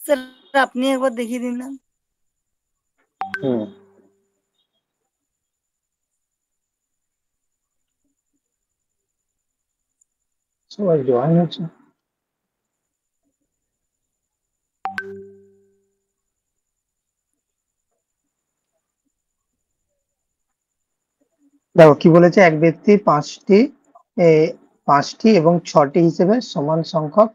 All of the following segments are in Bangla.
স্যার আপনি একবার দেখিয়ে দিন না। সবাই জয়েন হচ্ছে। দেখো কি বলেছে, এক ব্যক্তি পাঁচটি এবং 6টি হিসেবে সমান সংখ্যক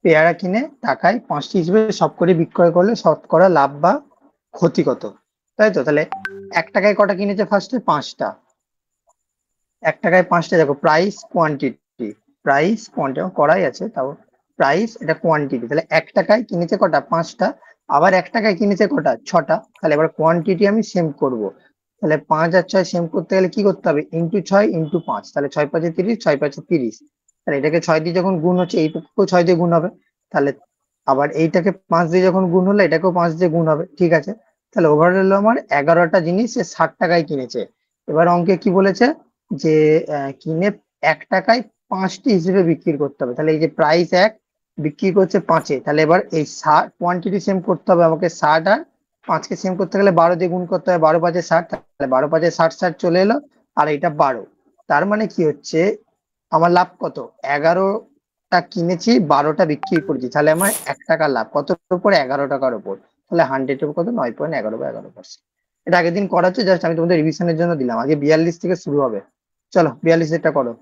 পেয়ারা কিনে টাকায় 5টি হিসেবে সব করে বিক্রয় করলে শতকরা লাভ বা ক্ষতি কত? তাই তো, তাহলে 1 টাকায় কটা কিনেছে? ফার্স্টে 5টা। 1 টাকায় 5টা, দেখো প্রাইস কোয়ান্টিটি, প্রাইস কোয়ান্টিটি করাই আছে, তাও প্রাইস এটা কোয়ান্টিটি, তাহলে 1 টাকায় কিনেছে কটা? 5টা। আবার 1 টাকায় কিনেছে কটা? 6টা। তাহলে এবার কোয়ান্টিটি আমি সেম করব। তাহলে 5 আর 6 সেম করতে গেলে কি করতে হবে? ইন্টু 6 ইন্টু 5, তাহলে 6 5 30, 6 5 30। তাহলে এটাকে 6 দিয়ে যখন গুণ হচ্ছে এইটুকুও 6 দিয়ে গুণ হবে। তাহলে আবার এইটাকে 5 দিয়ে যখন গুণ হলো এটাকেও 5 দিয়ে গুণ হবে। ঠিক আছে, তাহলে ওভারঅল আমার 11টা জিনিস সে 60 টাকায় কিনেছে। এবার অঙ্কে কি বলেছে যে কিনে 1 টাকায় 5টি হিসেবে বিক্রি করতে হবে। তাহলে এই যে প্রাইস 1, বিক্রি করছে 5-এ, তাহলে এবার এই কোয়ান্টিটি সেম করতে হবে আমাকে। 60 আর 5কে সেম করতে গেলে 12 দিয়ে গুণ করতে হবে। 12 5 60, তাহলে 12 5 60 60 চলে এলো। আর এটা 12, তার মানে কি হচ্ছে আমার লাভ কত? 11টা কিনেছি, 12টা বিক্রি করেছি, তাহলে আমার 1 টাকা লাভ। কতর উপর? 11 টাকার উপর। তাহলে 100 এর কত? 9.11/11%। এটা আগের দিন করা হচ্ছে, জাস্ট আমি তোমাদের রিভিশনের জন্য দিলাম। আগে 42 থেকে শুরু হবে। চলো 42 এটা করো।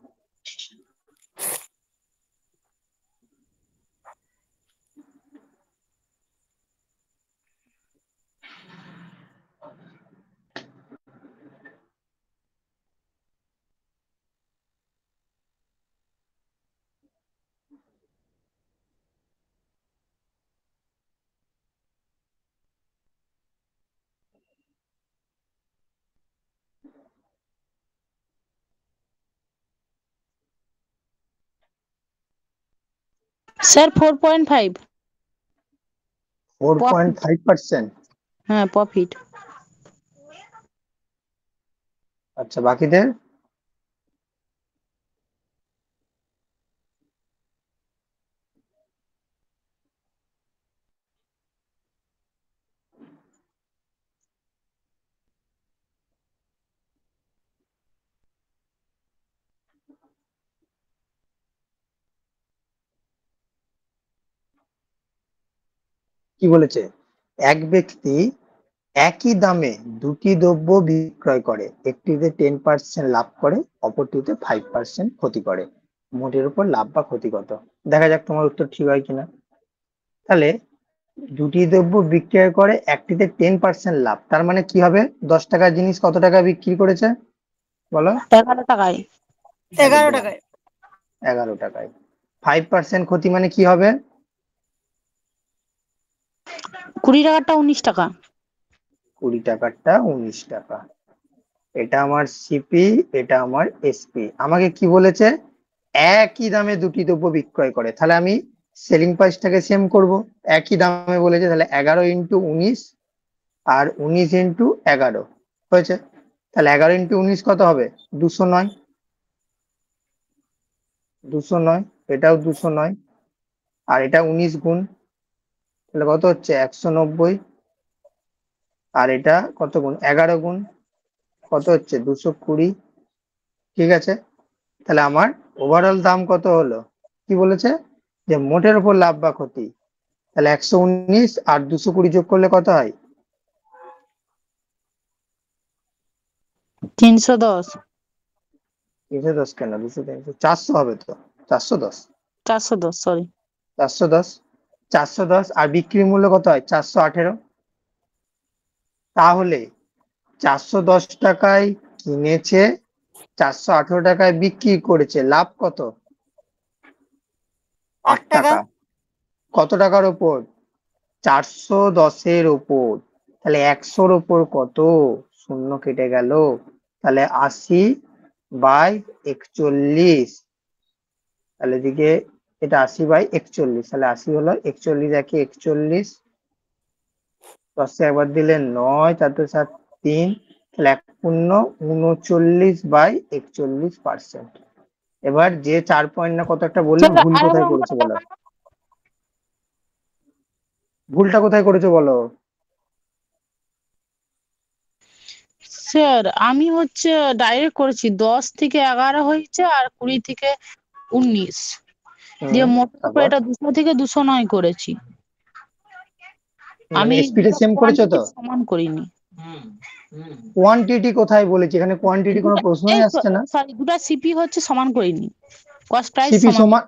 স্যার 4.5 4.5%। হ্যাঁ প্রফিট। আচ্ছা, বাকিদের? কি বলেছে? এক ব্যক্তি একই দামে দুটি দ্রব্য বিক্রয় করে, একটিতে 10% লাভ করে, অপরটিতে 5% ক্ষতি করে। মোটের উপর লাভ বা ক্ষতি কত? দেখা যাক তোমার উত্তর ঠিক হয় কিনা। তাহলে দুটি দ্রব্য বিক্রয় করে, একটিতে 10% লাভ, তার মানে কি হবে? 10 টাকার জিনিস কত টাকা বিক্রি করেছে বলো? 11 টাকায়। 11 একদম টাকায়। 11 টাকায়। 5% ক্ষতি মানে কি হবে? 20 টাকারটা 19 টাকা। 20 টাকারটা 19 টাকা। এটা আমার সিপি, এটা আমার এসপি। আমাকে কি বলেছে? একই দামে দুটি দ্রব্য বিক্রয় করে, তাহলে আমি সেলিং প্রাইসটাকে সেম করব। একই দামে বলেছে, তাহলে 11 ইন্টু 19 আর 19 ইন্টু 11 হয়েছে। তাহলে 11 ইন্টু 19 কত হবে? 209। 209, এটাও 209। আর এটা 19 গুণ, তাহলে কত হচ্ছে? 190। আর এটা কত গুণ? 11 গুণ, কত হচ্ছে? 220। ঠিক আছে, তাহলে আমার ওভারঅল দাম কত হলো? কি বলেছে? যে মোটের উপর লাভ বা ক্ষতি। তাহলে 119 আর 220 যোগ করলে কত হয়? 310। 310 কেন? 200 300 400 হবে তো। 410। 410 সরি। 410। 410 আর বিক্রি মূল্য কত হয়? 418। তাহলে 410 টাকায় কিনেছে, 418 টাকায় বিক্রি করেছে, লাভ কত? 8 8 টাকা। টাকা। কত টাকার উপর? 410-এর উপর। তাহলে 100-র উপর কত? শূন্য কেটে গেল। তাহলে 80/41। তাহলে এদিকে এটা 80/41, তাহলে 80 হলো 41, একে 41, 10 একবার দিলে 9, 4 7 3, তাহলে 1/39/41%। এবার যে 4 পয়েন্ট না কত একটা বললাম, স্যার ভুল আরেকবার কোথায় করেছে অঙ্কটা বলো? দেখান। ভুলটা কোথায় করেছো বলো? স্যার আমি হচ্ছে ডাইরেক্ট করেছি 10 থেকে 11 হয়েছে আর 20 থেকে 19 দিয়ে মোটের উপর তারপর এটা 200 থেকে 209 করেছি। মানে আমি স্পিডে দুটো সেম করেছো কোয়ান্টিটি তো? সমান করিনি। কোয়ান্টিটি কোথায় বলেছি? এখানে কোয়ান্টিটি কোনো দুটো এই প্রশ্নই আসছে না। সরি দুটো সিপি হচ্ছে সমান করিনি, কস্ট প্রাইস সিপি সমান। সমান,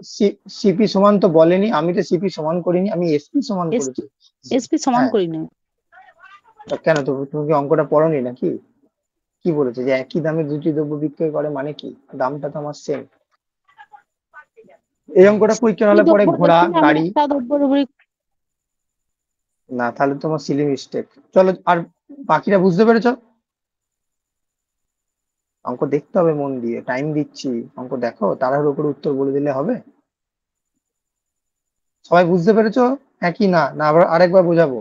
সিপি সমান তো বলেনি, আমি তো সিপি সমান করিনি, আমি এসপি সমান এসপি করেছি। এসপি সমান হ্যাঁ, করিনি। তা কেন, তুমি কি অঙ্কটা পড়োনি নাকি? কি বলেছে যে একই দামে দুটি দ্রব্য বিক্রয় করে, মানে কি? দামটা তো আমার সেম। এই অঙ্কটা পরীক্ষা দুটো হলে পরে দ্রব্য ঘোড়া দেখিনি আমি, গাড়ি। একটা দ্রব্যের উপরে। না, তাহলে তোমার সিলি মিস্টেক। চলো, আর বাকিটা বুঝতে পেরেছো? অঙ্ক দেখতে হবে মন দিয়ে, টাইম দিচ্ছি। অঙ্ক দেখো, তাড়াহুড়ো করে উত্তর বলে দিলে হবে? সবাই বুঝতে পেরেছো? হ্যাঁ কি না, না আবার আরেকবার বোঝাবো?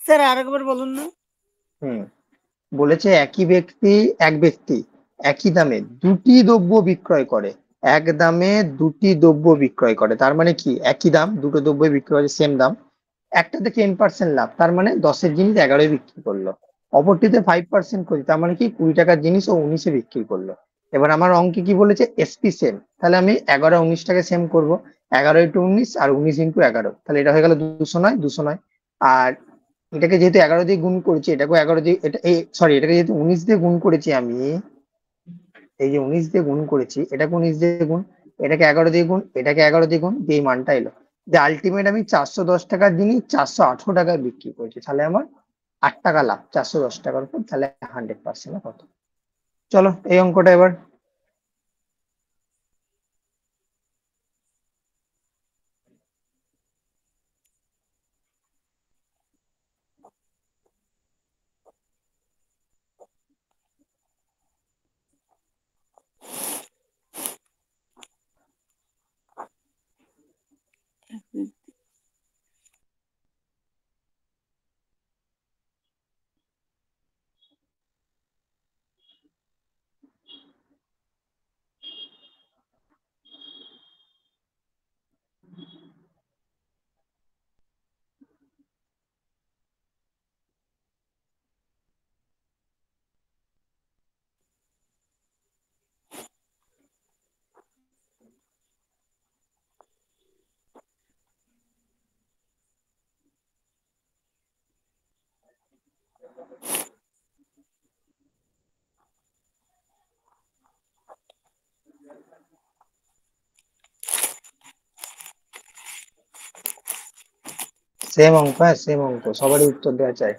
স্যার আরেকবার বলুন না। হুম, বলেছে এক ব্যক্তি একই দামে দুটি দ্রব্য বিক্রয় করে। এক দামে দুটি দ্রব্য বিক্রয় করে, তার মানে কি? একই দাম, দুটো দ্রব্য বিক্রয় করে সেম দাম। একটাতে 10% লাভ, তার মানে 10-এর জিনিস 11-এ বিক্রি করলো। অপরটিতে 5% করি, তার মানে কি 20 টাকার জিনিস ও 19-এ বিক্রি করলো। এবার আমার অঙ্কে কি বলেছে? এসপি সেম, তাহলে আমি 11 19টাকে সেম করবো। 11 × 19 আর 19 × 11, তাহলে এটা হয়ে গেল 209, 209। আর এটাকে যেহেতু 11 দিয়ে গুণ করেছি, এটাকে 11 দিয়ে, এটা এই সরি, এটাকে যেহেতু 19 দিয়ে গুণ করেছি আমি, এই যে 19 দিয়ে গুণ করেছি, এটাকে 19 দিয়ে গুণ, এটাকে 11 দিয়ে গুণ, এটাকে 11 দিয়ে গুণ, দিয়ে এই মানটা এলো। যে আলটিমেট আমি 410 টাকার জিনিস 418 টাকায় বিক্রি করেছি, তাহলে আমার 8 টাকা লাভ 410 টাকার উপর, তাহলে 100% কত? চলো এই অঙ্কটা এবার। সেম অঙ্ক, হ্যাঁ সেম অঙ্ক, সবারই উত্তর দেওয়া চাই।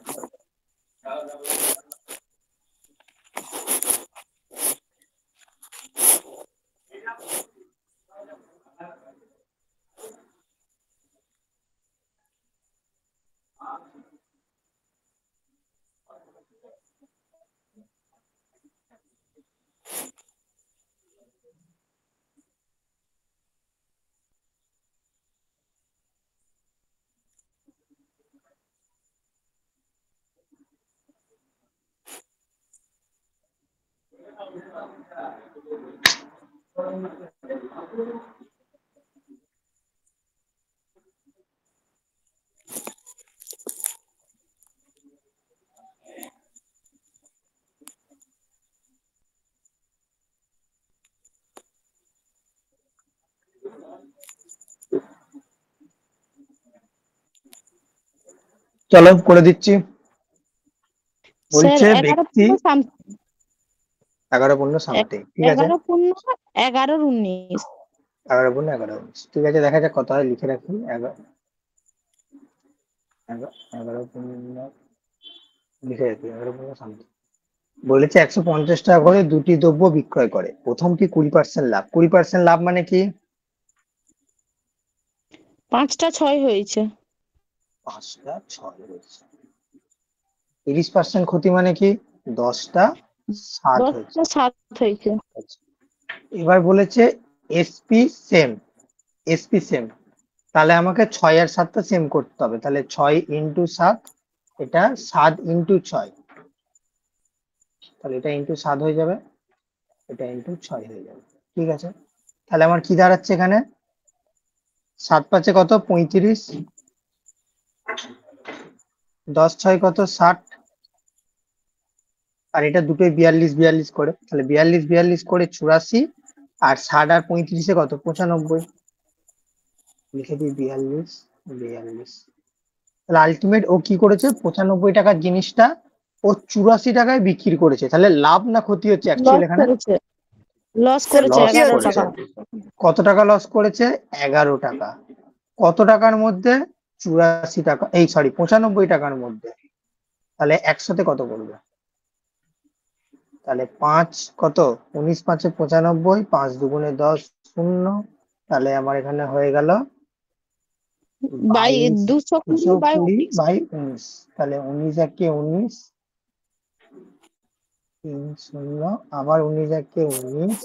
চলো করে দিচ্ছি। স্যার বলছে 11 ব্যক্তি, 15 11 15 সামথিং, ঠিক আছে। 11 15 11 19। 11 15 11 19, ঠিক আছে, দেখা যাক কত হয়, লিখে রাখি। 11 লিখে রাখি, 11 15 সামথিং। বলেছে 150 টাকা করে দুটি দ্রব্য বিক্রয় করে, প্রথমটি 20% লাভ। 20% লাভ মানে কি? 5টা 6 হয়েছে। 5টা 6 হয়েছে। 30% ক্ষতি মানে কি? 10টা 7 হয়েছে। 10টা 7 হয়েছে। আচ্ছা। এবার বলেছে এসপি সেম, এসপি সেম, তাহলে আমাকে 6 আর 7টা সেম করতে হবে, তাহলে 6 × 7, এটা 7 × 6, তাহলে এটা ×7 হয়ে যাবে, এটা ×6 হয়ে যাবে, ঠিক আছে। তাহলে আমার কি দাঁড়াচ্ছে এখানে? 7 5 কত? 35, 10 6 কত 60, আর এটা দুটোই 42 42 করে, তাহলে 42 42 করে 84, আর 60 আর 35 কত 95, লিখে দিই 42 42। তাহলে আলটিমেট ও কি করেছে, 95 টাকার জিনিসটা ও 84 টাকায় বিক্রি করেছে। তাহলে লাভ না ক্ষতি হচ্ছে অ্যাকচুয়ালি লস এখানে? করেছে, লস স্যার করেছে লস ক্ষতি 11 হচ্ছে। করেছে। টাকা। কত টাকা লস করেছে? 11 টাকা। কত টাকার মধ্যে? 84 টাকা, এই সরি 95 টাকার মধ্যে। তাহলে একসাথে কত পড়বে? তাহলে 5 কত 19 5 95, 5 দুগুণে 10 শূন্য, তাহলে আমার এখানে হয়ে গেল বাই 22 220 বাই 220 19। বাই 19। তাহলে 19 একে 19, 3 শূন্য, আবার 19 একে 19,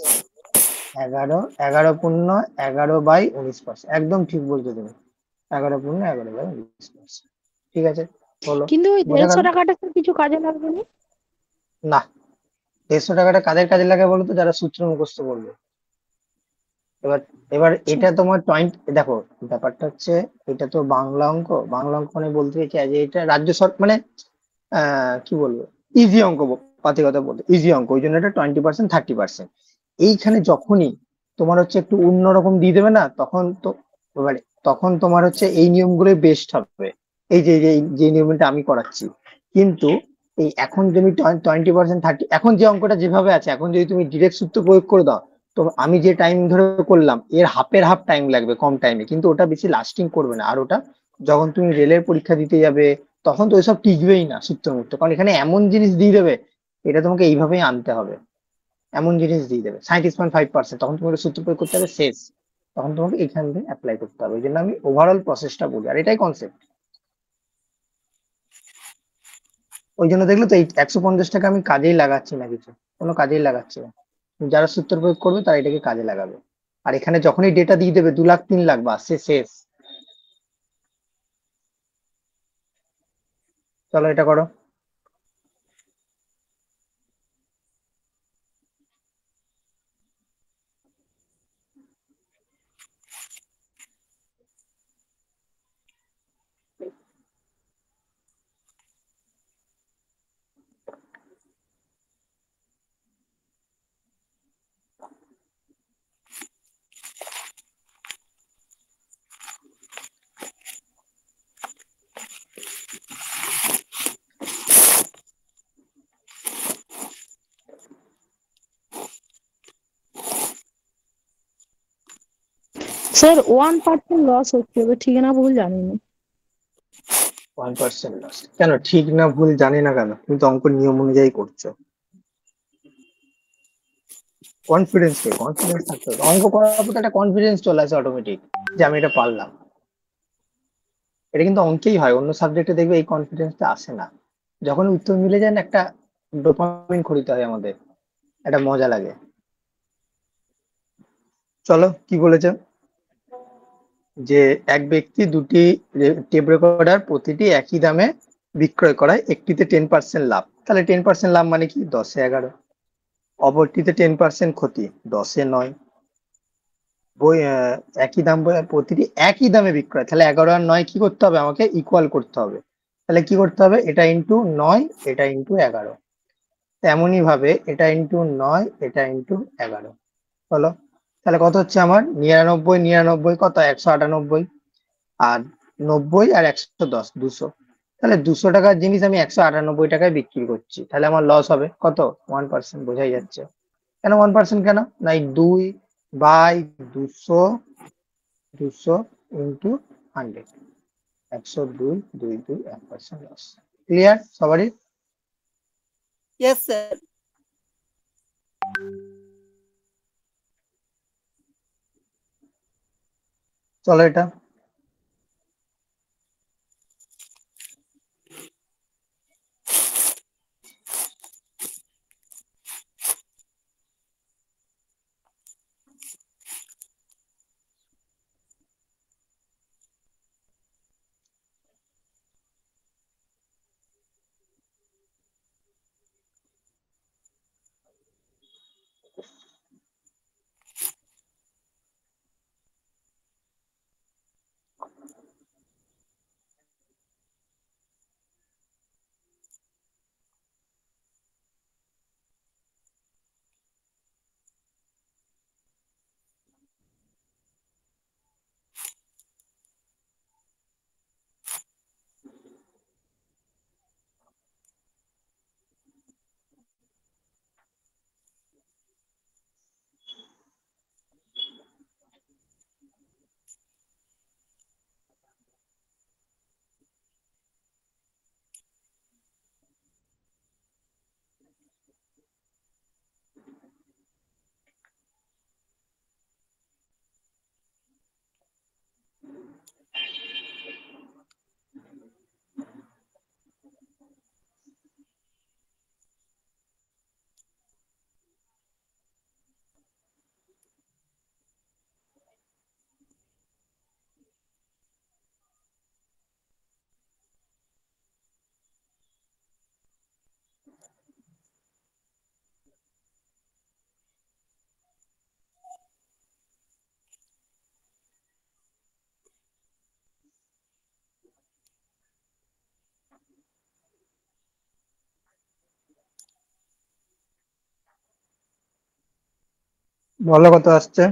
11 11 পূর্ণ 11 বাই 19%। একদম ঠিক বলছো তুমি, 11 পূর্ণ 11 বাই 19%। ঠিক আছে, বলো, কিন্তু ওই বোঝা 150 গেল? টাকাটা স্যার কিছু কাজে লাগবে না? না, 150 টাকাটা কাদের কাজে লাগে বলো তো? যারা সূত্র মুখস্থ করবে। এবার এবার আচ্ছা। এটা তোমার 20, দেখো ব্যাপারটা হচ্ছে, এটা তো বাংলা অঙ্ক, বাংলা অঙ্ক মানে বলতে চাইছি যে এটা রাজ্য সরকার মানে কি বলবো, ইজি অঙ্ক, পাতি কথা বলতে ইজি অঙ্ক, ওই জন্য এটা 20% 30%। এইখানে যখনই তোমার হচ্ছে একটু অন্যরকম দিয়ে দেবে না, তখন তো এবারে তখন তোমার হচ্ছে এই নিয়মগুলোই বেস্ট হবে। এই যে যে নিয়মটা আমি করাচ্ছি, কিন্তু এই এখন তুমি 20% 30, এখন যে অঙ্কটা যেভাবে আছে, এখন যদি তুমি ডিরেক্ট সূত্র প্রয়োগ করে দাও, তো আমি যে টাইম ধরে করলাম এর হাফের হাফ টাইম লাগবে কম টাইমে, কিন্তু ওটা বেশি লাস্টিং করবে না। আর ওটা যখন তুমি রেলের পরীক্ষা দিতে যাবে, তখন তো ওইসব টিকবেই না সূত্র মুক্ত, কারণ এখানে এমন জিনিস দিয়ে দেবে, এটা তোমাকে এইভাবেই আনতে হবে। এমন জিনিস দিয়ে দেবে 37.5%, তখন তোমাকে সূত্র প্রয়োগ করতে হবে শেষ, তখন তোমাকে এখান থেকে অ্যাপ্লাই করতে হবে। ওই জন্য আমি ওভারঅল প্রসেসটা বলি, আর এটাই কনসেপ্ট। ওই জন্য দেখলে তো এই 150 টাকা আমি কাজেই লাগাচ্ছি না, কিছু কোনো কাজেই লাগাচ্ছি না। যারা সূত্র প্রয়োগ করবে তারা এটাকে কাজে লাগাবে। আর এখানে যখনই ডেটা দিয়ে দেবে 2 লাখ 3 লাখ, বাস সে শেষ। চলো এটা করো। স্যার 1% লস হচ্ছে, এবার ঠিক না ভুল জানি না। 1% লস কেন? ঠিক না ভুল জানি না কেন? তুমি তো অঙ্ক নিয়ম অনুযায়ী করছো। কনফিডেন্স থাকতে হবে, অঙ্ক করার প্রতি একটা কনফিডেন্স চলে আসে অটোমেটিক, যে আমি এটা পারলাম। এটা কিন্তু অঙ্কেই হয়, অন্য সাবজেক্টে দেখবে এই কনফিডেন্সটা আসে না। যখন উত্তর মিলে যায় না, একটা ডোপামিন খরিতে হয় আমাদের, একটা মজা লাগে। চলো কি বলেছে, যে এক ব্যক্তি দুটি টেপ রেকর্ডার প্রতিটি একই দামে বিক্রয় করায় একটিতে 10% লাভ, তাহলে 10% লাভ মানে কি 10 এ 11, অপরটিতে 10% ক্ষতি 10 এ 9। বই একই দাম প্রতিটি একই দামে বিক্রয়, তাহলে 11 আর 9 কি করতে হবে, আমাকে ইকুয়াল করতে হবে। তাহলে কি করতে হবে, এটা ইন্টু 9, এটা ইন্টু 11, তেমনই ভাবে এটা ইন্টু 9, এটা ইন্টু 11। বলো, তাহলে কত হচ্ছে আমার? 99 99 কত 198, আর 90 আর 110 200। তাহলে 200 টাকার জিনিস আমি 198 টাকায় বিক্রি করছি, তাহলে আমার লস হবে কত? 1%, বোঝাই যাচ্ছে। কেন 1%? কেন না, এই 2 বাই 200, 200 ইন্টু 100, 102 2 2 1% লস। ক্লিয়ার সবারই? Yes sir. চলো এটা বলো কত আসছে?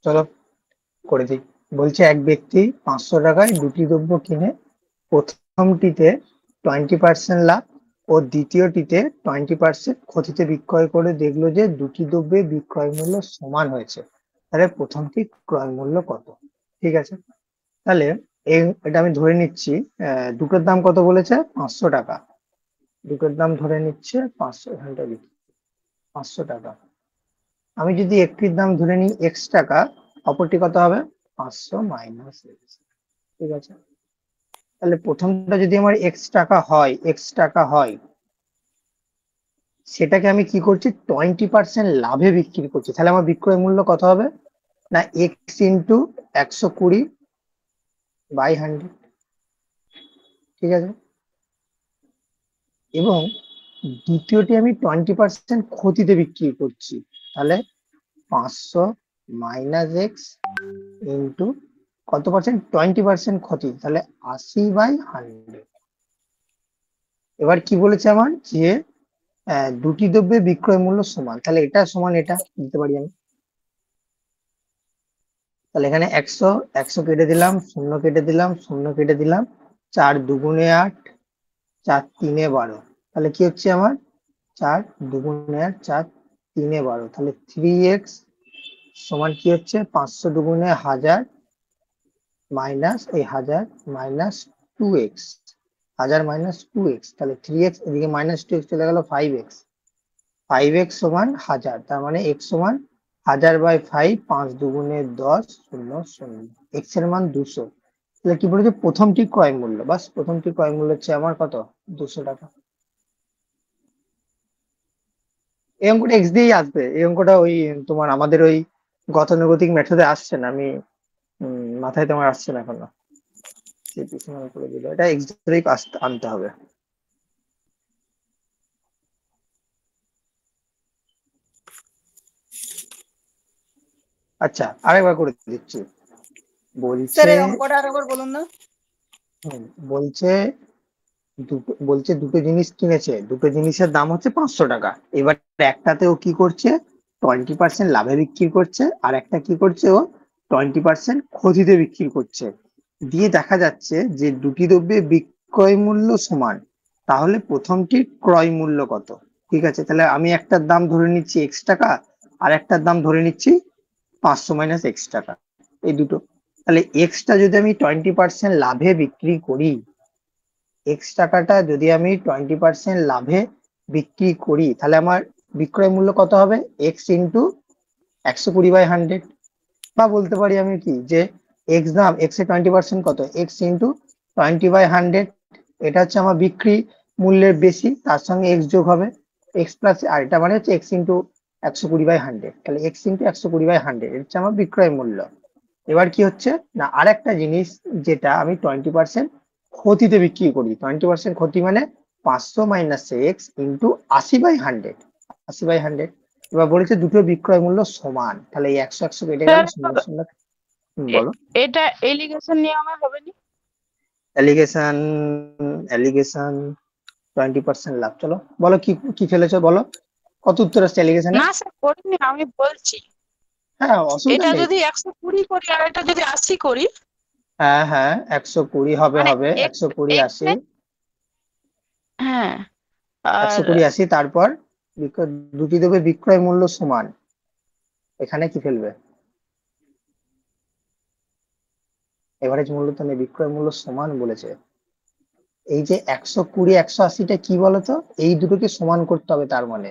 চলো করে দিই। বলছে এক ব্যক্তি 500 টাকায় দুটি দ্রব্য কিনে প্রথমটিতে 20% লাভ ও দ্বিতীয়টিতে 20% ক্ষতিতে বিক্রয় করে দেখলো যে দুটি দ্রব্যের বিক্রয় মূল্য সমান হয়েছে। তাহলে প্রথমটি ক্রয় মূল্য কত? ঠিক আছে, তাহলে এটা আমি ধরে নিচ্ছি দুটোর দাম কত বলেছে, 500 টাকা। দুটোর দাম ধরে নিচ্ছে 500, এখানটা লিখি 500 টাকা। আমি যদি একটির দাম ধরে নিই এক্স টাকা, অপরটি কত হবে, 500 মাইনাস এক্স। ঠিক আছে, তাহলে প্রথমটা যদি আমার এক্স টাকা হয় সেটাকে আমি কি করছি, 20% লাভে বিক্রি করছি। তাহলে আমার বিক্রয় মূল্য কত হবে, না এক্স ইন্টু 120/100। ঠিক আছে, এবং দ্বিতীয়টি আমি 20% ক্ষতিতে বিক্রি করছি। তাহলে 500 মাইনাস এক্স ইন্টু কত পার্সেন্ট, 20% ক্ষতি, তাহলে 80/100। এবার কি বলেছে আমার, যে দুটি দ্রব্যের বিক্রয় মূল্য সমান, তাহলে এটা সমান এটা দিতে পারি আমি। তাহলে এখানে 100 100 কেটে দিলাম, শূন্য কেটে দিলাম, শূন্য কেটে দিলাম, 4 দুগুণে 8, 4 তিনে 12। তাহলে কি হচ্ছে আমার, 4 দুগুণে 8, 4 তিনে 12, তাহলে 3x সমান কি হচ্ছে, 500 দুগুণে 1000 মাইনাস এই 1000 মাইনাস 2x, 1000 মাইনাস 2x, তাহলে 3x, এদিকে মাইনাস 2x চলে গেল 5x, 5x সমান 1000, তার মানে x সমান 1000/5, 5 দুগুণে 10, 0 0, x এর মান 200। তাহলে কি বলেছে, প্রথমটি ক্রয় মূল্য, বাস প্রথমটি ক্রয় মূল্য হচ্ছে আমার কত, 200 টাকা। এই অঙ্কটা এক্স দিয়েই আসবে, এই অঙ্কটা ওই তোমার আমাদের ওই গতানুগতিক মেথডে আসছে না, আমি মাথায় তোমার আসছে না এখনো, সেই পিছনে করে দিল, এটা এক্স ধরেই আনতে হবে। আচ্ছা, আরেকবার করে দিচ্ছি। স্যার বলছে এই অঙ্কটা আরেকবার বলুন না। বলছে বলছে দুটো জিনিস কিনেছে, দুটো জিনিসের দাম হচ্ছে 500 টাকা। এবার একটাতে ও কি করছে, 20% লাভে বিক্রি করছে, আর একটা কি করছে, ও 20% ক্ষতিতে বিক্রি করছে। দিয়ে দেখা যাচ্ছে যে দুটি দ্রব্যের বিক্রয় মূল্য সমান, তাহলে প্রথমটির ক্রয় মূল্য কত? ঠিক আছে, তাহলে আমি একটার দাম ধরে নিচ্ছি এক্স টাকা, আর একটার দাম ধরে নিচ্ছি 500 মাইনাস এক্স টাকা, এই দুটো। তাহলে এক্সটা যদি আমি 20% লাভে বিক্রি করি, এক্স টাকাটা যদি আমি 20% লাভে বিক্রি করি, তাহলে আমার বিক্রয় মূল্য কত হবে, এক্স ইন্টু 120/100। বা বলতে পারি আমি কি, যে এক্স দাম, এক্স এর 20% কত, এক্স ইন্টু 20/100, এটা হচ্ছে আমার বিক্রি মূল্যের বেশি, তার সঙ্গে এক্স যোগ হবে, এক্স প্লাস, আর এটা মানে হচ্ছে এক্স ইন্টু 120/100, তাহলে এক্স ইন্টু 120/100 এটা হচ্ছে আমার বিক্রয় মূল্য। এবার কি হচ্ছে, না আরেকটা জিনিস, যেটা আমি 20% ক্ষতিতে বিক্রি করি, 20% ক্ষতি মানে 500 মাইনাস এক্স ইন্টু 80/100, 80/100। এবার বলেছে দুটো বিক্রয় মূল্য সমান, তাহলে এই 100 100 কেটে গেল, শূন্য স্যার শূন্য। বলো। এটা এলিগেশন নিয়মে হবে না? অ্যালিগেশন, অ্যালিগেশন 20% লাভ, চলো বলো কি কি ফেলেছো, বলো কত উত্তর আসছে অ্যালিগেশনে। না স্যার করিনি, আমি বলছি হ্যাঁ, অসুবিধা এটা নেই। যদি 120 করি আর এটা যদি 80 করি, হ্যাঁ হ্যাঁ, 120 হবে, মানে হবে এক্স 120 এক্স 80, হ্যাঁ, আর 120 80, তারপর দুটি দেবে বিক্রয় মূল্য সমান, এখানে কি ফেলবে, এভারেজ মূল্য তো নেই, বিক্রয় মূল্য সমান বলেছে। এই যে 120 180টা কি বলতো, এই দুটোকে সমান করতে হবে, তার মানে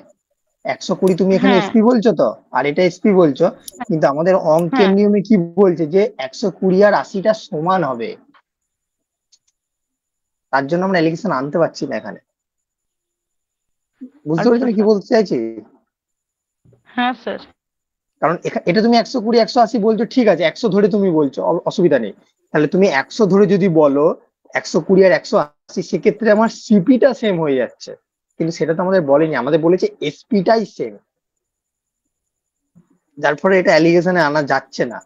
120 তুমি এখানে হ্যাঁ এসপি বলছো তো, আর এটা এসপি বলছো, কিন্তু আমাদের অঙ্কের হ্যাঁ নিয়মে কি বলছে, যে 120 আর 80টা সমান হবে, তার জন্য আমরা এলিগেশন আনতে পারছি না এখানে। বুঝতে আচ্ছা পেরেছো আমি কি স্যার, বলতে চাইছি? হ্যাঁ স্যার, কারণ এটা তুমি 120 180 বলছো, ঠিক আছে 100 ধরে তুমি বলছো, অসুবিধা নেই। তাহলে তুমি 100 ধরে যদি বলো 120 আর 180, সেক্ষেত্রে আমার সিপিটা সেম হয়ে যাচ্ছে, কিন্তু সেটা তো আমাদের বলেনি, আমাদের বলেছে এসপিটাই সেম, যার ফলে এটা অ্যালিগেশনে আনা যাচ্ছে না।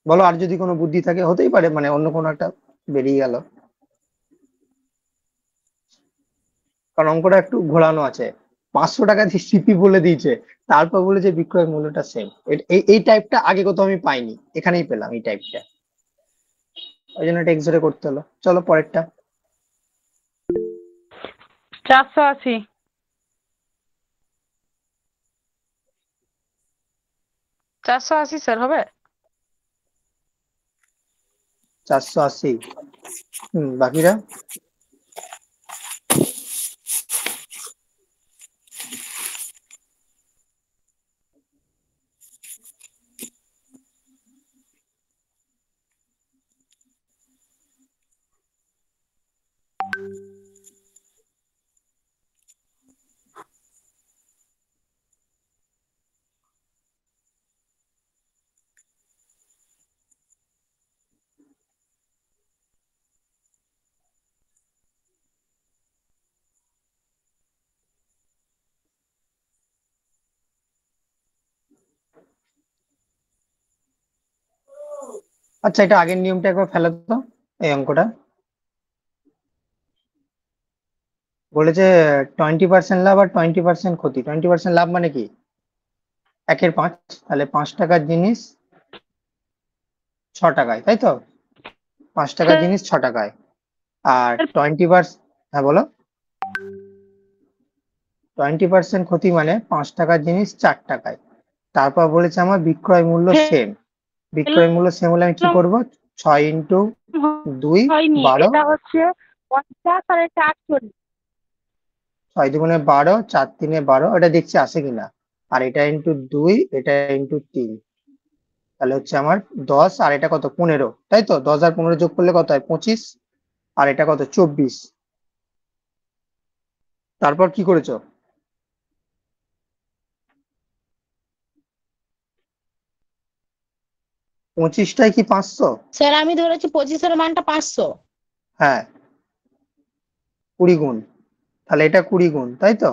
বলো, আর যদি কোনো বুদ্ধি থাকে, হতেই পারে মানে অন্য কোনো একটা বেরিয়ে গেল, কারণ অঙ্কটা একটু ঘোরানো আছে। 500 টাকা দিয়ে সিপি বলে দিয়েছে, তারপর বলেছে বিক্রয় মূল্যটা সেম। এই টাইপটা আগে কোথাও আমি পাইনি, এখানেই পেলাম এই টাইপটা, ওই জন্য এটা এক্সরে করতে হলো। চলো পরেরটা। 480। 480 স্যার হবে? 480। বাকিরা? আচ্ছা, এটা আগের নিয়মটা একবার ফেলো তো, এই অঙ্কটা। বলেছে 20% লাভ আর 20% ক্ষতি। 20% লাভ মানে কি? 1/5, তাহলে 5 টাকার জিনিস 6 টাকায়, তাই তো? 5 টাকার জিনিস 6 টাকায়। আর 20%, হ্যাঁ বলো। 20% ক্ষতি মানে 5 টাকার জিনিস 4 টাকায়। তারপর বলেছে আমার বিক্রয় মূল্য সেম। বিক্রয় মূল্য সেম হলে আমি কি করবো? 6 × 2 হয়নি, 12। এটা হচ্ছে 50 আর এটা 48। 6 × 2 = 12, 4 × 3 = 12, এটা দেখছি আসে কিনা। আর এটা × 2, এটা × 3, তাহলে হচ্ছে আমার 10, আর এটা কত? 15, তাই তো? 10 আর 15 যোগ করলে কত হয়? 25। আর এটা কত? 24। তারপর কি করেছো? 25টাই কি 500? স্যার আমি ধরেছি 25-এর মানটা 500। হ্যাঁ, 20 গুণ, তাহলে এটা 20 গুণ, তাই তো?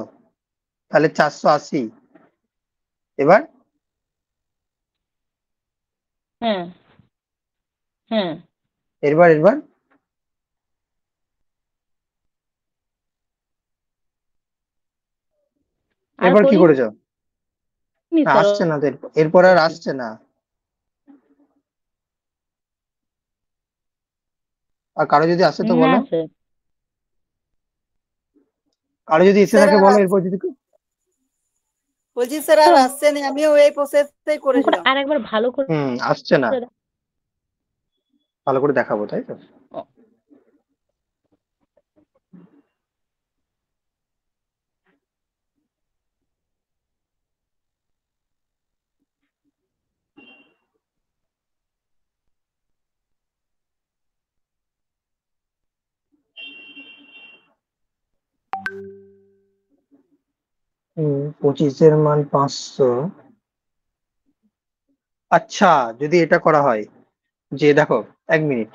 তাহলে 480। এবার হ্যাঁ হ্যাঁ। এবার এবার আর এবার কি করিনি করেছো? স্যার। আসছে না তো, এরপর আর আসছে না। আর কারো যদি আসে তো না বলো, স্যার। কারো যদি এসে স্যার থাকে আর বলো, এরপর যদি। বলছি স্যার আর আসছে না, আমিও এই প্রসেসটাই করেছিলাম। আরেকবার ভালো করে আসছে না, ভালো করে দেখাবো, তাই তো? হুম, 25-এর মান 500। আচ্ছা, যদি এটা করা হয় যে দেখো, 1 মিনিট,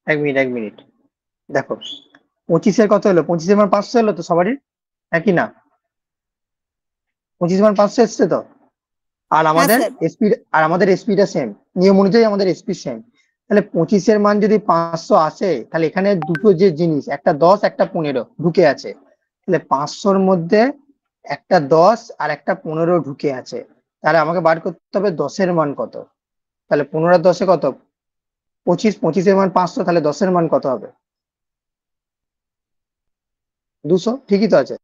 1 মিনিট, 1 মিনিট, দেখো 25-এর কত হলো? 25-এর মান 500 হলো তো সবারই, একই না? 25-এর মান 500 এসছে তো? আর হ্যাঁ আমাদের স্যার। এসপি, আর আমাদের এসপিটা সেম, নিয়ম অনুযায়ী আমাদের এসপি সেম। তাহলে 25-এর মান যদি 500 আসে, তাহলে এখানে দুটো যে জিনিস, একটা 10 একটা 15 ঢুকে আছে, তাহলে 500-র মধ্যে একটা 10 আর একটা 15 ঢুকে আছে। তাহলে আমাকে বার করতে হবে 10-এর মান কত। তাহলে 15 আর 10-এ কত? 25। 25-এর মান 500, তাহলে 10-এর মান কত হবে? 200, ঠিকই তো আছে।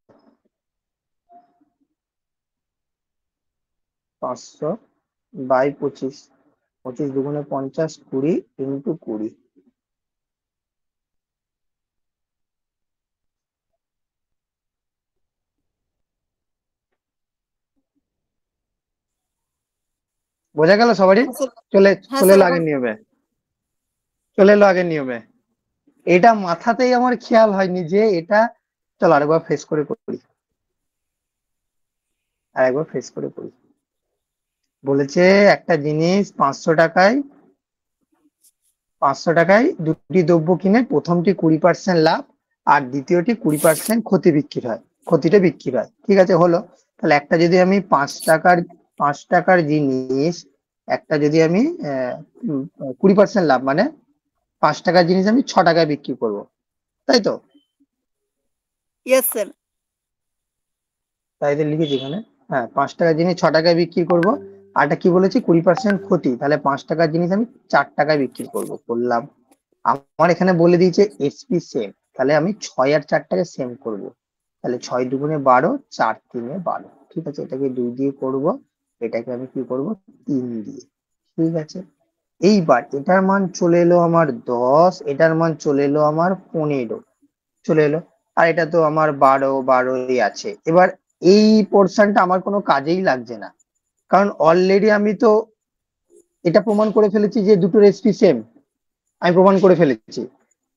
500/25, 25 দুগুণে 50, 20 × 20। বোঝা গেল সবারই? হ্যাঁ স্যার। চলে হ্যাঁ চলে স্যার, এলো এখন আগের নিয়মে, চলে এলো আগের নিয়মে। এটা মাথাতেই আমার খেয়াল হয়নি যে এটা। চলো আরেকবার ফেস করে করি, আরেকবার ফেস করে করি। বলেছে একটা জিনিস 500 টাকায়, 500 টাকায় দুটি দ্রব্য কিনে প্রথমটি 20% লাভ আর দ্বিতীয়টি 20% ক্ষতি বিক্রি হয়, ক্ষতিটা বিক্রি হয়, ঠিক আছে হলো। তাহলে একটা যদি আমি 5 টাকার জিনিস একটা যদি আমি 20% লাভ, মানে 5 টাকার জিনিস আমি 6 টাকায় বিক্রি করব, তাই তো? Yes sir. তাই তো লিখেছি এখানে। হ্যাঁ, 5 টাকার জিনিস 6 টাকায় বিক্রি করব। আর এটা কি বলেছি, 20% ক্ষতি, তাহলে 5 টাকার জিনিস আমি 4 টাকায় বিক্রি করলাম। আমার এখানে বলে দিয়েছে এসপি সেম, তাহলে আমি 6 আর 4টাকে সেম করব। তাহলে 6 দুগুণে 12, 4 তিনে 12। ঠিক আছে, এটাকে 2 দিয়ে করব, এটাকে আমি কি করব, 3 দিয়ে। ঠিক আছে, এইবার এটার মান চলে এলো আমার 10, এটার মান চলে এলো আমার 15 চলে এলো। আর এটা তো আমার 12 আছে। এবার এই পোর্শনটা আমার কোনো কাজেই লাগছে না, কারণ অলরেডি আমি তো এটা প্রমাণ করে ফেলেছি যে দুটো রেসিপি সেম, আমি প্রমাণ করে ফেলেছি।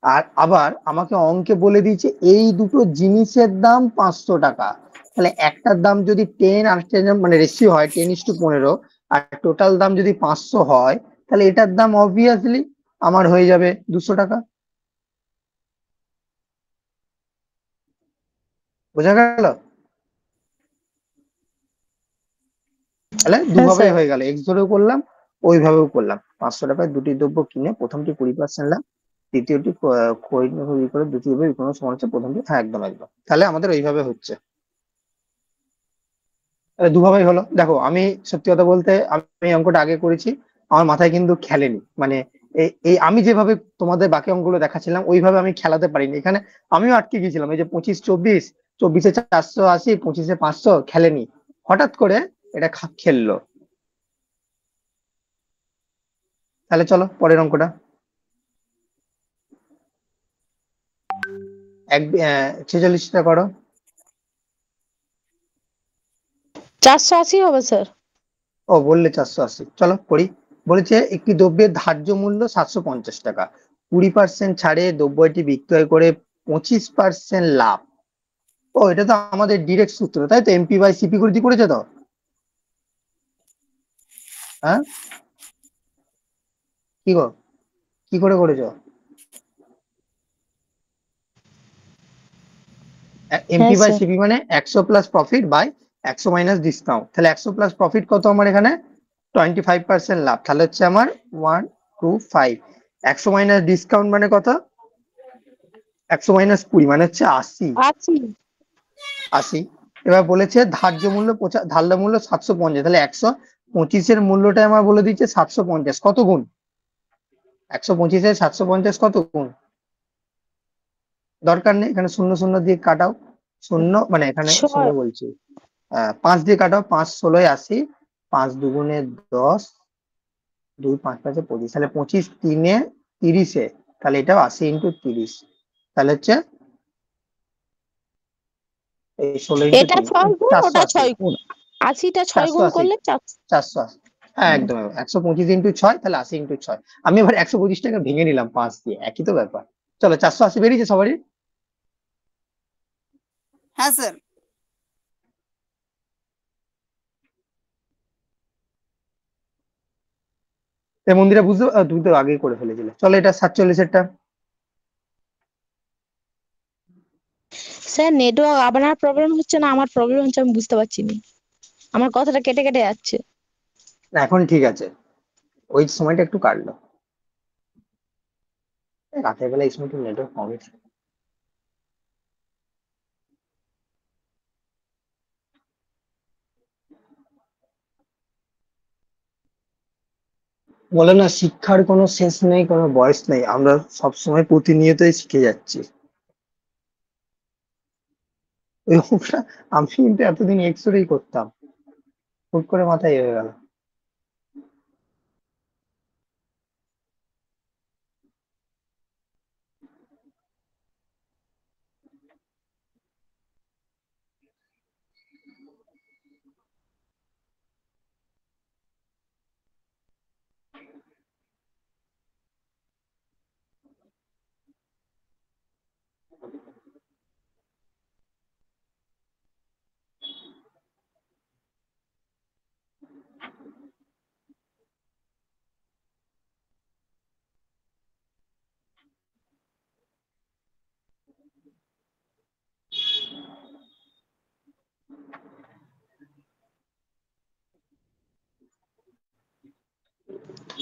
আর আবার আমাকে অঙ্কে বলে দিয়েছে এই দুটো জিনিসের দাম 500 টাকা। তাহলে একটার দাম যদি 10 আর মানে রেশিও হয় 10:15, আর টোটাল দাম যদি 500 হয়, তাহলে এটার দাম অবভিয়াসলি আমার হয়ে যাবে 200 টাকা। বোঝা গেল? তাহলে হ্যাঁ দুভাবেই স্যার। হয়ে গেল, এক্স ধরেও করলাম, ওইভাবেও করলাম। 500 টাকায় দুটি দ্রব্য কিনে প্রথমটি 20% লাভ, দ্বিতীয়টি করে দুটি দ্রব্য বিপণন সমান হচ্ছে প্রথমটি। হ্যাঁ, একদম একদম, তাহলে আমাদের ওইভাবে হচ্ছে। দুভাবেই হলো। দেখো, আমি সত্যি কথা বলতে আমি এই অঙ্কটা আগে করেছি, আমার মাথায় কিন্তু খেলেনি, মানে এই আমি যেভাবে তোমাদের বাকি অঙ্কগুলো দেখাচ্ছিলাম ওইভাবে আমি খেলাতে পারিনি এখানে। আমিও আটকে গেছিলাম, এই যে 25-24, 24-এ 480, 25-এ 500 খেলেনি, হঠাৎ করে এটা খেললো। তাহলে চলো পরের অঙ্কটা। এক 46টা করো। 480 হবে স্যার। ও, বললে 480, চলো করি। বলেছে একটি দ্রব্যের ধার্য মূল্য 750 টাকা, 20% ছাড়ে দ্রব্যটি বিক্রয় করে 25% লাভ। ও, এটা তো আমাদের ডিরেক্ট সূত্র, তাই তো? এমপি বাই সিপি করে করেছে তো? হ্যাঁ, কি গো, কি করে করেছো? এমপি হ্যাঁ বাই স্যার। সিপি মানে 100 plus profit by 100 minus discount. তাহলে 100 প্লাস প্রফিট কত আমার এখানে? 25% লাভ, তাহলে হচ্ছে আমার 125। 100 মাইনাস ডিসকাউন্ট মানে কত? 100 মাইনাস 20 মানে হচ্ছে 80। আছি। 80। এবার বলেছে ধার্য মূল্য ধার্য মূল্য 750, তাহলে 125-এর মূল্যটা আমার বলে দিচ্ছে 750, কত গুণ? 125-এর 750 কত গুণ? দরকার নেই, এখানে শূন্য শূন্য দিয়ে কাটাও। শূন্য মানে এখানে ষোলো 6। বলছি, 5 দিয়ে কাটাও, 5-16 80, 5 দুগুণে 10, 2 5 5 25, তাহলে 25 3-এ 30-এ, তাহলে এটাও 80 × 30, তাহলে হচ্ছে এই 16 × এটা 30, 6 গুণ, ওটা 480। 6 গুণ। 80টা 6 চারশো গুণ আশি করলে 4। 480, হ্যাঁ একদম 125 × 6, তাহলে 80 × 6। আমি এবার 125 টাকা ভেঙে নিলাম 5 দিয়ে, একই তো ব্যাপার। চলো, 480 বেরিয়েছে সবারই। হ্যাঁ স্যার। এই মন্দিরা বুঝতে তুমি তো আগেই করে ফেলেছিলে। চলো, এটা 47-এরটা। স্যার নেটওয়ার্ক আপনার প্রবলেম হচ্ছে না আমার প্রবলেম হচ্ছে, আমি বুঝতে পারছি না, আমার কথাটা কেটে কেটে যাচ্ছে। না, এখন ঠিক আছে, ওই সময়টা একটু কাটলো, রাতের বেলা এই সময় একটু নেটওয়ার্ক কমই থাকে। বলে না, শিক্ষার কোনো শেষ নেই, কোনো বয়স নেই, আমরা সবসময় প্রতিনিয়তই শিখে যাচ্ছি। ওই অঙ্কটা আমি কিন্তু এতদিন এক্সরেই করতাম, হুট করে মাথায় হয়ে গেল।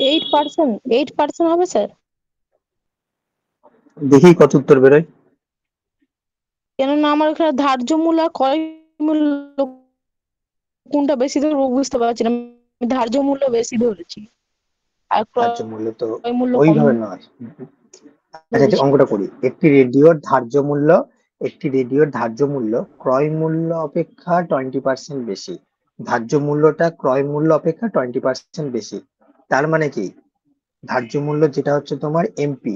8% হবে স্যার? দেখি কত উত্তর বেরোয়। কেননা আমার এখানে ধার্য মূল্য আর ক্রয় মূল্য কোনটা বেশি ধরবো বুঝতে পারছি না। আমি ধার্য মূল্য বেশি ধরেছি আর ধার্য মূল্য তো ক্রয় মূল্য কম ওইভাবে নয়। আচ্ছা আচ্ছা, ধরেছি। অঙ্কটা করি। একটি রেডিওর ধার্য মূল্য ক্রয় মূল্য অপেক্ষা 20% বেশি। ধার্য মূল্যটা ক্রয় মূল্য অপেক্ষা 20% বেশি। তার মানে কি, ধার্য মূল্য যেটা হচ্ছে তোমার এমপি,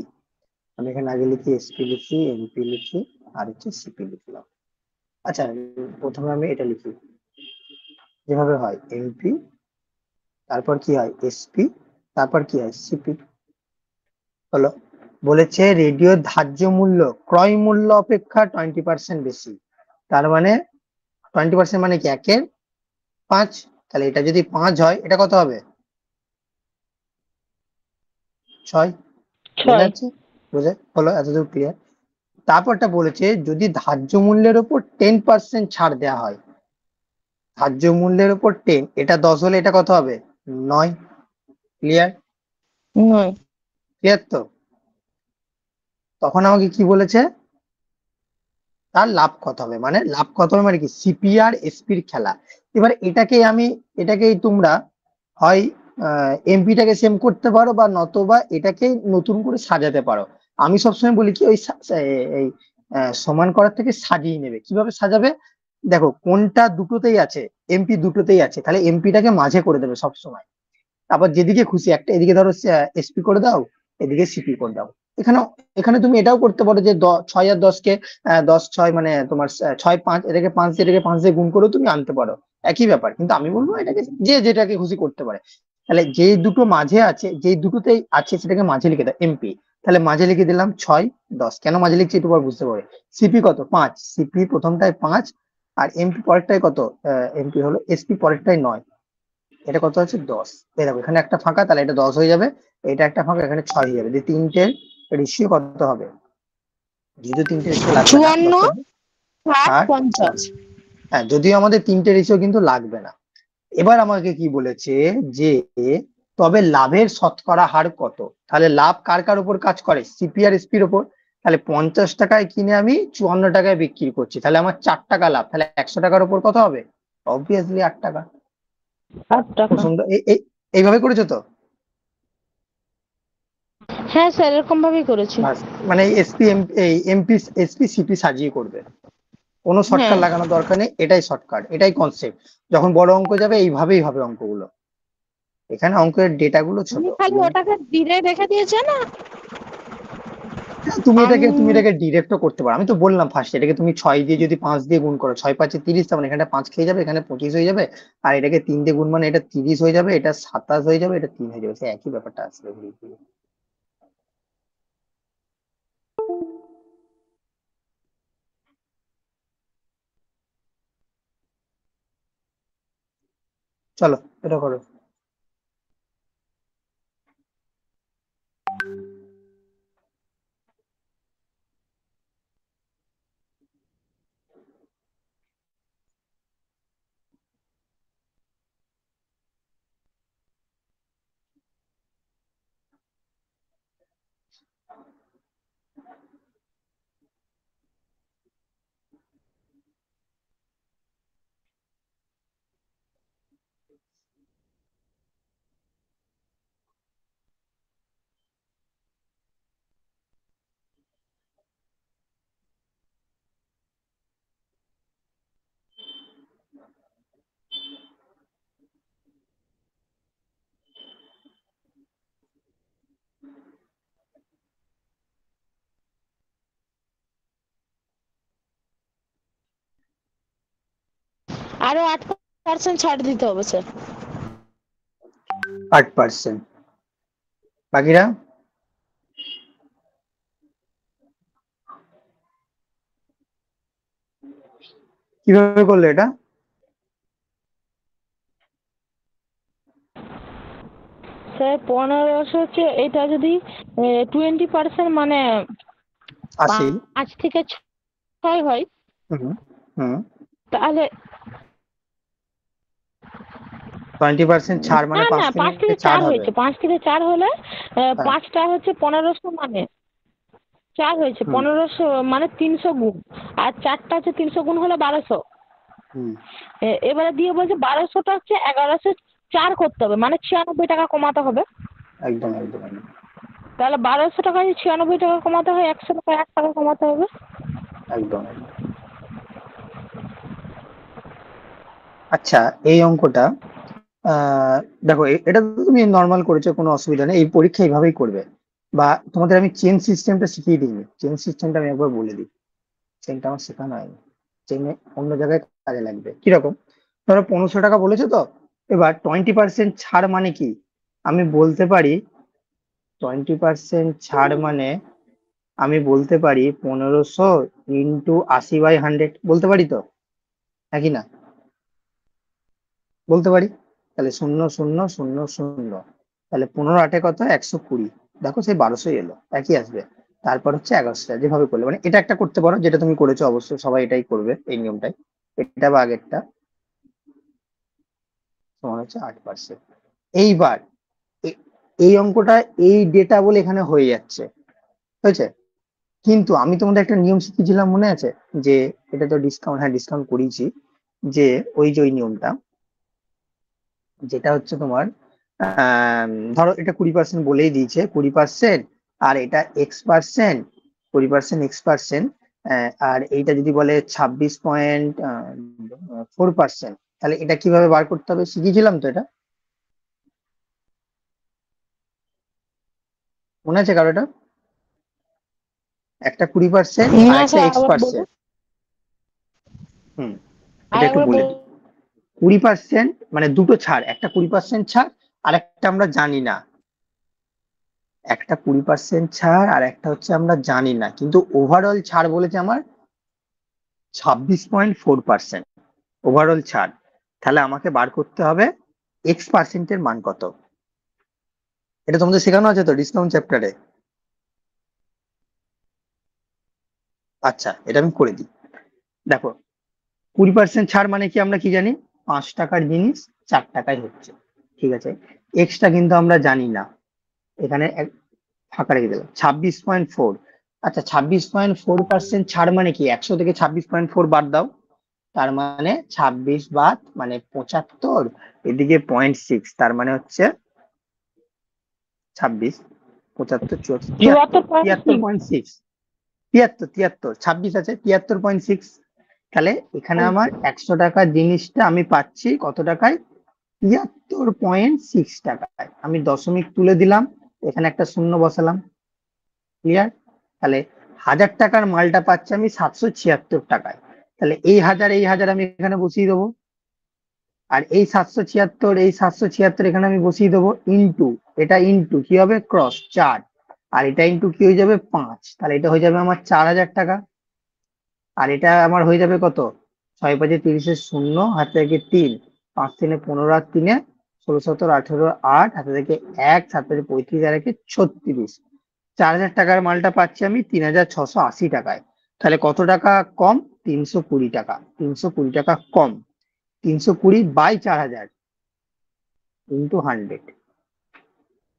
আমি এখানে আগে লিখি এসপি লিখি, এমপি লিখি, আর হচ্ছে সিপি লিখলাম। আচ্ছা, প্রথমে আমি এটা লিখি, যেভাবে হয় এমপি, তারপর কি হয় এসপি, তারপর কি হয় সিপি। হলো, বলেছে রেডিওর ধার্য মূল্য ক্রয় মূল্য অপেক্ষা 20% বেশি। তার মানে 20% মানে কি, 1/5। তাহলে এটা যদি 5 হয়, এটা কত হবে? 6। বোঝা 6। যাচ্ছে? বোঝা হলো? এতদূর ক্লিয়ার? তারপরটা বলেছে যদি ধার্য মূল্যের উপর 10% ছাড় দেওয়া হয়, ধার্য মূল্যের উপর 10, এটা 10 হলে এটা কত হবে? 9। ক্লিয়ার? 9। ক্লিয়ার তো? তখন আমাকে কি বলেছে, তার লাভ কত হবে, মানে লাভ কত হবে মানে কি, সিপি আর এসপির খেলা। এবার এটাকেই তোমরা হয় এমপিটাকে সেম করতে পারো, বা নতবা এটাকে নতুন করে সাজাতে পারো। আমি সবসময় বলি কি, এই সমান করার থেকে সাজিয়ে নেবে। কিভাবে সাজাবে? দেখো, কোনটা দুটোতেই আছে, এমপি দুটোতেই আছে, তাহলে এমপিটাকে মাঝে করে দেবে সবসময়। তারপর যেদিকে খুশি, একটা এদিকে ধরো এসপি করে দাও, এদিকে সিপি করে দাও। এখানে এখানে তুমি এটাও করতে পারো যে 6 আর 10-কে 10-6 মানে তোমার 6-5, এটাকে 5 দিয়ে, এটাকে 5 দিয়ে গুণ করেও তুমি আনতে পারো। একই ব্যাপার, কিন্তু আমি বলবো এটাকে যে যেটাকে খুশি করতে পারে। তাহলে যে দুটো মাঝে আছে, যে দুটোতেই আছে, সেটাকে মাঝে লিখে দাও এমপি। তাহলে মাঝে লিখে দিলাম 6-10। কেন মাঝে লিখছি একটু পর বুঝতে পারবে। সিপি কত? 5। সিপি প্রথমটায় 5, আর এমপি পরেরটায় কত? এমপি হলো এসপি পরেরটায় 9। এটা কত হচ্ছে? 10। এই দেখো, এখানে একটা ফাঁকা, তাহলে এটা 10 হয়ে যাবে। এটা একটা ফাঁকা, এখানে 6 হয়ে যাবে। যে তিনটের রেশিও কত হবে? যেহেতু তিনটে রেশিও লাগবে না, 54, 10 60, 60, 50। 50। হ্যাঁ, যদিও আমাদের তিনটে রেশিও কিন্তু লাগবে না। এবার আমাকে কি বলেছে, যে তবে লাভের শতকরা হার কত? তাহলে লাভ কার কার উপর কাজ করে? সিপি আর এসপির উপর। তাহলে 50 টাকায় কিনে আমি 54 টাকায় বিক্রি করছি, তাহলে আমার 4 টাকা লাভ। তাহলে 100 টাকার উপর কত হবে? অবভিয়াসলি 8 টাকা। 8 খুব টাকা। সুন্দর। এইভাবে করেছো তো? হ্যাঁ স্যার, এরকম ভাবেই করেছি। বাস, মানে এসপি এই এমপি এসপি সিপি সাজিয়ে করবে, কোনো শর্টকাট হ্যাঁ, লাগানোর দরকার নেই। এটাই শর্টকাট, এটাই কনসেপ্ট। যখন বড় অঙ্ক যাবে এইভাবেই হবে অঙ্কগুলো। এখানে অঙ্কের ডেটা গুলো ছোট। তুমি খালি ওটাকে দিনে রেখে দিয়েছে না? হ্যাঁ, তুমি এটাকে আমি ডিরেক্টও করতে পারো। আমি তো বললাম ফার্স্ট, এটাকে তুমি 6 দিয়ে যদি 5 দিয়ে গুণ করো, 6-5 30, তার মানে এখানে 5 খেয়ে যাবে, এখানে 25 হয়ে যাবে। আর এটাকে 3 দিয়ে গুণ মানে এটা 30 হয়ে যাবে, এটা 27 হয়ে যাবে, এটা 3 হয়ে যাবে। সে একই ব্যাপারটা আসবে। চলো, এটা করো। আরো 8% ছাড় দিতে হবে স্যার। 8%। বাকিরা কিভাবে করলে এটা? স্যার 1500 হচ্ছে, এটা যদি 20% মানে 80। 5 থেকে 6 হয়, হুম হুম। তাহলে 20% ছাড় মানে না 5 না, থেকে 5 থেকে 4 4 হবে। হয়েছে, 5 থেকে 4 হলে হ্যাঁ। 5টা হচ্ছে 1500, মানে 4 হয়েছে হুম 1500, মানে 300 গুণ, আর 4টা হচ্ছে 300 গুণ হলে 1200। হুম এবারে দিয়ে বলছে 1200টা হচ্ছে 1104 করতে হবে, মানে 96 টাকা কমাতে হবে। একদম একদম একদম তাহলে 1200 টাকা যদি 96 টাকা কমাতে হয়, 100 টাকা 1 টাকা কমাতে হবে। একদম একদম। আচ্ছা, এই অঙ্কটা দেখো এটা তো তুমি নর্মাল করেছো, কোনো অসুবিধা নেই, এই পরীক্ষা এইভাবেই করবে। বা তোমাদের আমি চেন সিস্টেমটা শিখিয়ে দিইনি, চেন সিস্টেমটা আমি একবার বলে দিই। চেনটা আমার শেখানো হয়নি, চেনে অন্য জায়গায় কাজে লাগবে। কিরকম, ধরো 1500 টাকা বলেছো তো, এবার 20% ছাড় মানে কি আমি বলতে পারি, 20% ছাড় মানে আমি বলতে পারি 1500 ইন্টু 80/100 বলতে পারি তো, নাকি না? বলতে পারি। তাহলে 0 0 0 0, তাহলে 15 8 কত, 120। দেখো সেই 1200 এলো, একই আসবে। তারপর হচ্ছে 1100, যেভাবে করলে মানে এটা একটা করতে পারো, যেটা তুমি করেছো, অবশ্যই সবাই এটাই করবে এই নিয়মটাই। এটা বা আগেরটা সমান হচ্ছে 8%। এইবার এই অঙ্কটা এই ডেটা বলে এখানে হয়ে যাচ্ছে, হয়েছে। কিন্তু আমি তোমাদের একটা নিয়ম শিখিয়েছিলাম, মনে আছে? যে এটা তো ডিসকাউন্ট, হ্যাঁ ডিসকাউন্ট করিয়েছি, যে ওই যে ওই নিয়মটা, যেটা হচ্ছে তোমার ধরো এটা 20% বলেই দিয়েছে, 20%, আর এটা X%, 20% X%, আর এইটা যদি বলে 26.4%, তাহলে এটা কিভাবে বার করতে হবে শিখিয়েছিলাম তো, এটা মনে আছে কারো? এটা একটা 20% আর না একটা স্যার, আবার বলুন, X%। হুম, আর এটা একটু একবার বলে দিই। 20% মানে দুটো ছাড়, একটা 20% ছাড় আর একটা আমরা জানি না, একটা 20% ছাড় আর একটা হচ্ছে আমরা জানি না, কিন্তু ওভারঅল ছাড় বলেছে আমার 26.4% ওভারঅল ছাড়। তাহলে আমাকে বার করতে হবে X% এর মান কত। এটা তোমাদের শেখানো আছে তো ডিসকাউন্ট চ্যাপ্টারে। আচ্ছা, এটা আমি করে দিই। দেখো 20% ছাড় মানে কি আমরা কি জানি, 5 টাকার জিনিস 4 টাকায় হচ্ছে, ঠিক আছে। এক্সটা কিন্তু আমরা জানি না, এখানে ফাঁকা রেখে দিলাম 26.4। আচ্ছা, 26.4% ছাড় মানে কি, 100 থেকে 26.4 বাদ দাও, তার মানে 26 বাদ মানে 75, এদিকে 0.6, তার মানে হচ্ছে 26, 75, 74, 73, 74.6। 73.6, 73, 73, 26 আছে 73.6। তাহলে এখানে আমার 100 টাকার জিনিসটা আমি পাচ্ছি কত টাকায়, 73.6 টাকায়। আমি দশমিক তুলে দিলাম, এখানে একটা শূন্য বসালাম, ক্লিয়ার। তাহলে 1000 টাকার মালটা পাচ্ছি আমি 776 টাকায়। তাহলে এই হাজার আমি এখানে বসিয়ে দেবো, আর এই 776, এই 776 এখানে আমি বসিয়ে দেবো, ইন্টু, এটা ইন্টু কি হবে ক্রস 4, আর এটা ইন্টু কি হয়ে যাবে 5, তাহলে এটা হয়ে যাবে আমার 4000 টাকা। আর এটা আমার হয়ে যাবে কত, 6 5 30 শূন্য, হাতে থেকে 3, 5 3 15, আর 3 16 17 18 8, হাতে থেকে 1, 7 35, আর 36, 4000 টাকার মালটা পাচ্ছি আমি 3680 টাকায়। তাহলে কত টাকা কম, 320 টাকা, 320 টাকা কম। 320/4000 ইন্টু 100,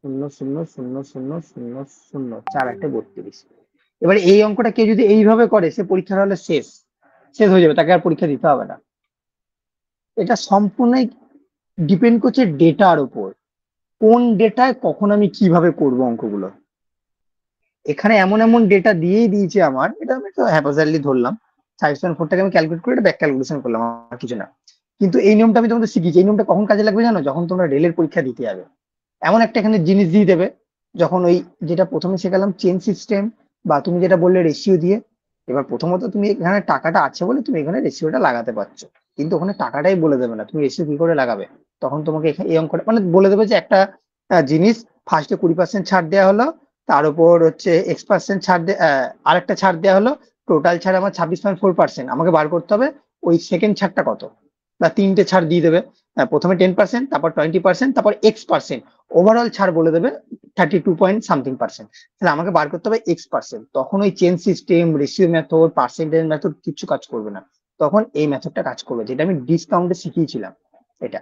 0 0 0 0 0 0 4 8 32। এবারে এই অঙ্কটা কেউ যদি এইভাবে করে, সে পরীক্ষার হলে শেষ, শেষ হয়ে যাবে, তাকে আর পরীক্ষা দিতে হবে না। এটা সম্পূর্ণই ডিপেন্ড করছে ডেটার উপর, কোন ডেটায় কখন আমি কিভাবে করব অঙ্কগুলো। এখানে এমন এমন ডেটা দিয়েই দিয়েছে আমার, এটা আমি তো হ্যাপাজারলি ধরলাম, 5.4টাকে আমি ক্যালকুলেট করে এটা ব্যাক ক্যালকুলেশন করলাম, আর কিছু না। কিন্তু এই নিয়মটা আমি তোমাদের শিখিয়েছি, এই নিয়মটা কখন কাজে লাগবে জানো, যখন তোমরা রেলের পরীক্ষা দিতে যাবে। এমন একটা এখানে জিনিস দিয়ে দেবে, যখন ওই যেটা প্রথমে শেখালাম চেন সিস্টেম, বা তুমি যেটা বললে রেশিও দিয়ে, এবার প্রথমত তুমি এখানে টাকাটা আছে বলে তুমি এখানে রেশিওটা লাগাতে পারছো, কিন্তু ওখানে টাকাটাই বলে দেবে না, তুমি রেশিও কি করে লাগাবে। তখন তোমাকে এখানে এই অঙ্কটা মানে বলে দেবে যে একটা জিনিস ফার্স্টে 20% ছাড় দেওয়া হলো, তার উপর হচ্ছে X% ছাড় আরেকটা ছাড় দেওয়া হলো, টোটাল ছাড় আমার 26.4%, আমাকে বার করতে হবে ওই সেকেন্ড ছাড়টা কত, বা তিনটে ছাড় দিয়ে দেবে, প্রথমে 10%, তারপর 20%, তারপর X%, ওভারঅল ছাড় বলে দেবে 32 পয়েন্ট সামথিং%। তাহলে আমাকে বার করতে হবে X%, তখন ওই chain system, ratio method, percentage method কিছু কাজ করবে না, তখন এই মেথডটা কাজ করবে, যেটা আমি ডিসকাউন্টে শিখিয়েছিলাম। এটা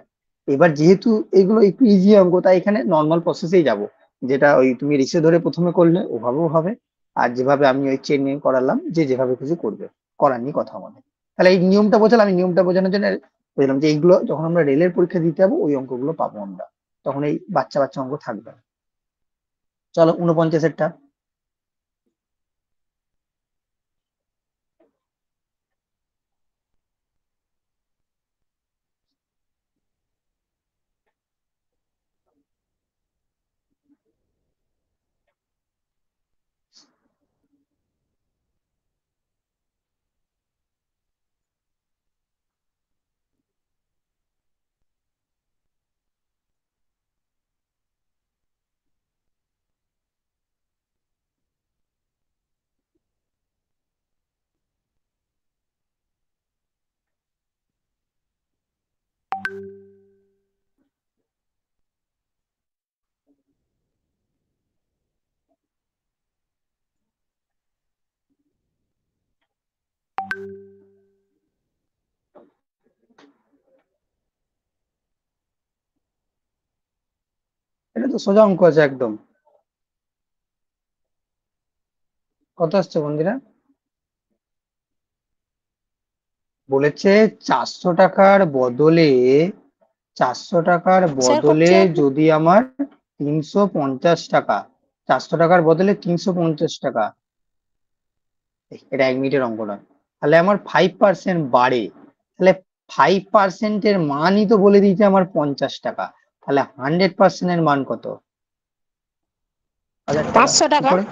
এবার যেহেতু এগুলো একটু ইজি অঙ্ক, তাই এখানে নর্মাল প্রসেসেই যাব, যেটা ওই তুমি রিসে ধরে প্রথমে করলে ওভাবেও হবে, আর যেভাবে আমি ওই চেন নিয়ে করালাম, যে যেভাবে কিছু করবে, করার নিয়ে কথা আমাদের। তাহলে এই নিয়মটা বোঝালাম, আমি নিয়মটা বোঝানোর জন্য বুঝলাম যে এইগুলো যখন আমরা রেলের পরীক্ষা দিতে যাবো ওই অঙ্কগুলো পাবো আমরা, তখন এই বাচ্চা বাচ্চা অঙ্ক থাকবে না। চলো 49-এরটা। এটা তো সোজা অঙ্ক আছে একদম। কত আসছে বন্ধুরা? বলেছে 400 টাকার বদলে স্যার কত? যদি আমার 350 টাকা, 400 টাকার বদলে 350 টাকা, এটা 1 মিনিটের অঙ্ক নয়, তাহলে আমার 5% বাড়ে, তাহলে 5%-এর মানই তো বলে দিয়েছে আমার 50 টাকা, তাহলে 100%-এর মান কত? 1000 টাকা। 500 কি টাকা। করে?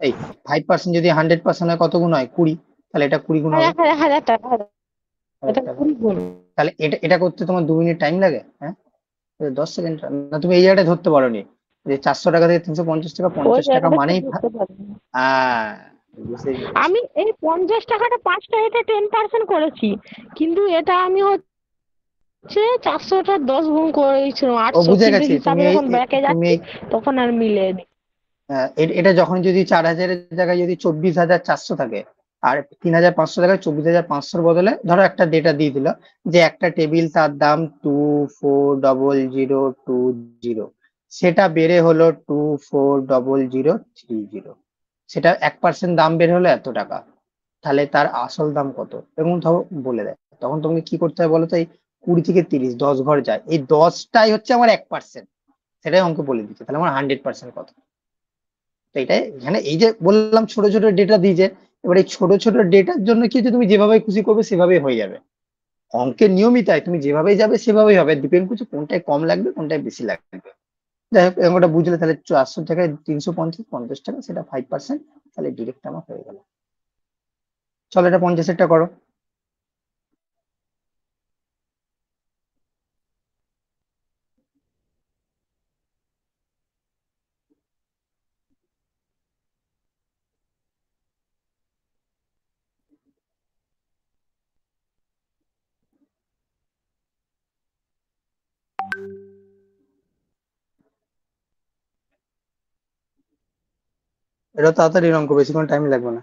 এই 5% যদি 100% হয় কত গুণ হয়? 20, তাহলে এটা 20 গুণ হবে। হাজার হাজার হাজার টাকা, 1000 এটা টাকা। 20 গুণ। তাহলে এটা এটা করতে তোমার 2 মিনিট টাইম লাগে? হ্যাঁ, 10 সেকেন্ড না, তুমি এই জায়গাটা ধরতে পারোনি যে 400 টাকা থেকে 350 টাকা, ওই 50 টাকা জায়গাটা ঠিক মানেই করতে পারি না। হ্যাঁ, বুঝতেই পেরেছি। আমি এই 50 টাকাটা 5টা 10% করেছি, কিন্তু এটা আমি হচ্ছে 400টা 10 গুণ করেছিলাম ও 800, বুঝে কিন্তু গেছি, তুমি হিসাবে যখন ব্যাকে তুমি যাচ্ছি তখন আর মিলেনি। এটা যখন যদি 4,000-এর জায়গায় যদি 24,400 থাকে, আর 3,500 টাকায় 24,500-র বদলে ধরো একটা ডেটা দিয়ে দিল যে একটা টেবিল তার দাম 240020, সেটা বেড়ে হলো 240030, সেটা 1% দাম বের হলো এত টাকা, তাহলে তার আসল দাম কত এরকম ধরো বলে দেয়, তখন তোমাকে কি করতে হবে বলো তো? এই 20 থেকে 30 10 ঘর যায়, এই 10টাই হচ্ছে আমার 1%, সেটাই অঙ্কে বলে দিচ্ছে, তাহলে আমার 100% কত? তো এটাই এখানে এই যে বললাম ছোট ছোট ডেটা দিয়েছে, এবার এই ছোট ছোট ডেটার জন্য কি হচ্ছে, তুমি যেভাবে খুশি করবে সেভাবেই হয়ে যাবে, অঙ্কের নিয়মই তাই, তুমি যেভাবেই যাবে সেভাবেই হবে, ডিপেন্ড করছে কোনটায় কম লাগবে কোনটায় বেশি লাগবে। যাই হোক এরকমটা বুঝলে, তাহলে 400 টাকায় 350, 50 টাকা, সেটা 5%, তাহলে ডিরেক্ট আমার হয়ে গেল। চলো এটা 50-এরটা করো। এটা তাড়াতাড়ি অঙ্ক, বেশিক্ষণ টাইম লাগবে না।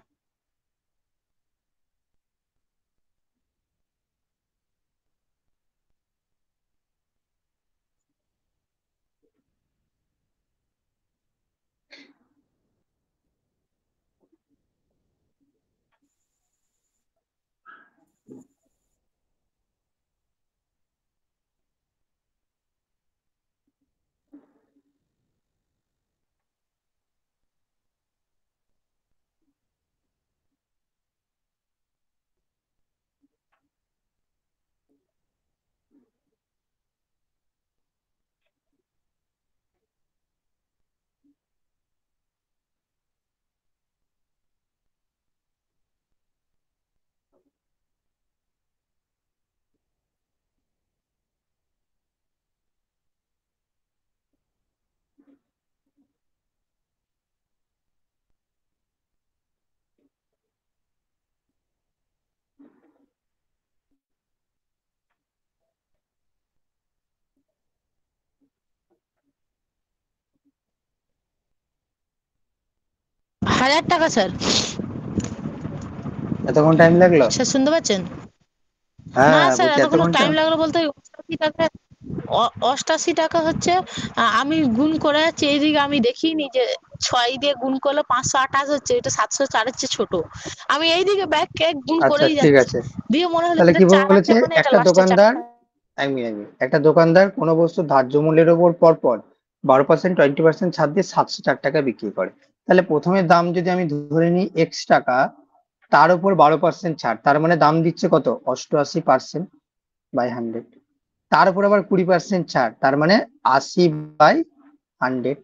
হাজার টাকা স্যার। এতক্ষণ টাইম লাগলো? স্যার শুনতে পাচ্ছেন? হ্যাঁ না হ্যাঁ, স্যার, বলছি এতক্ষণ এতক্ষণ টাইম লাগলো বলতে টাকা, 88 টাকা হচ্ছে, আমি গুণ করে যাচ্ছি এইদিকে, আমি দেখিনি যে 6 দিয়ে গুণ করলে 528 হচ্ছে, এটা 704 চেয়ে ছোট। আমি এইদিকে ব্যাক গুণ আচ্ছা করেই ঠিক যাচ্ছি, আছে, দিয়ে মনে হলো তাহলে এটা কি 4 আছে বলেছে, মানে এটা একটা লাস্টের দোকানদার, চারটা। একটা দোকানদার কোনো বস্তু ধার্য মূল্যের ওপর পরপর 12%, 20% ছাড় দিয়ে 704 টাকা বিক্রি করে। তাহলে প্রথমে দাম যদি আমি ধরে নিই X টাকা, তার উপর 12% ছাড়, তার মানে দাম দিচ্ছে কত, 88% বাই 100। তার উপর আবার 20% ছাড়, তার মানে 80/100।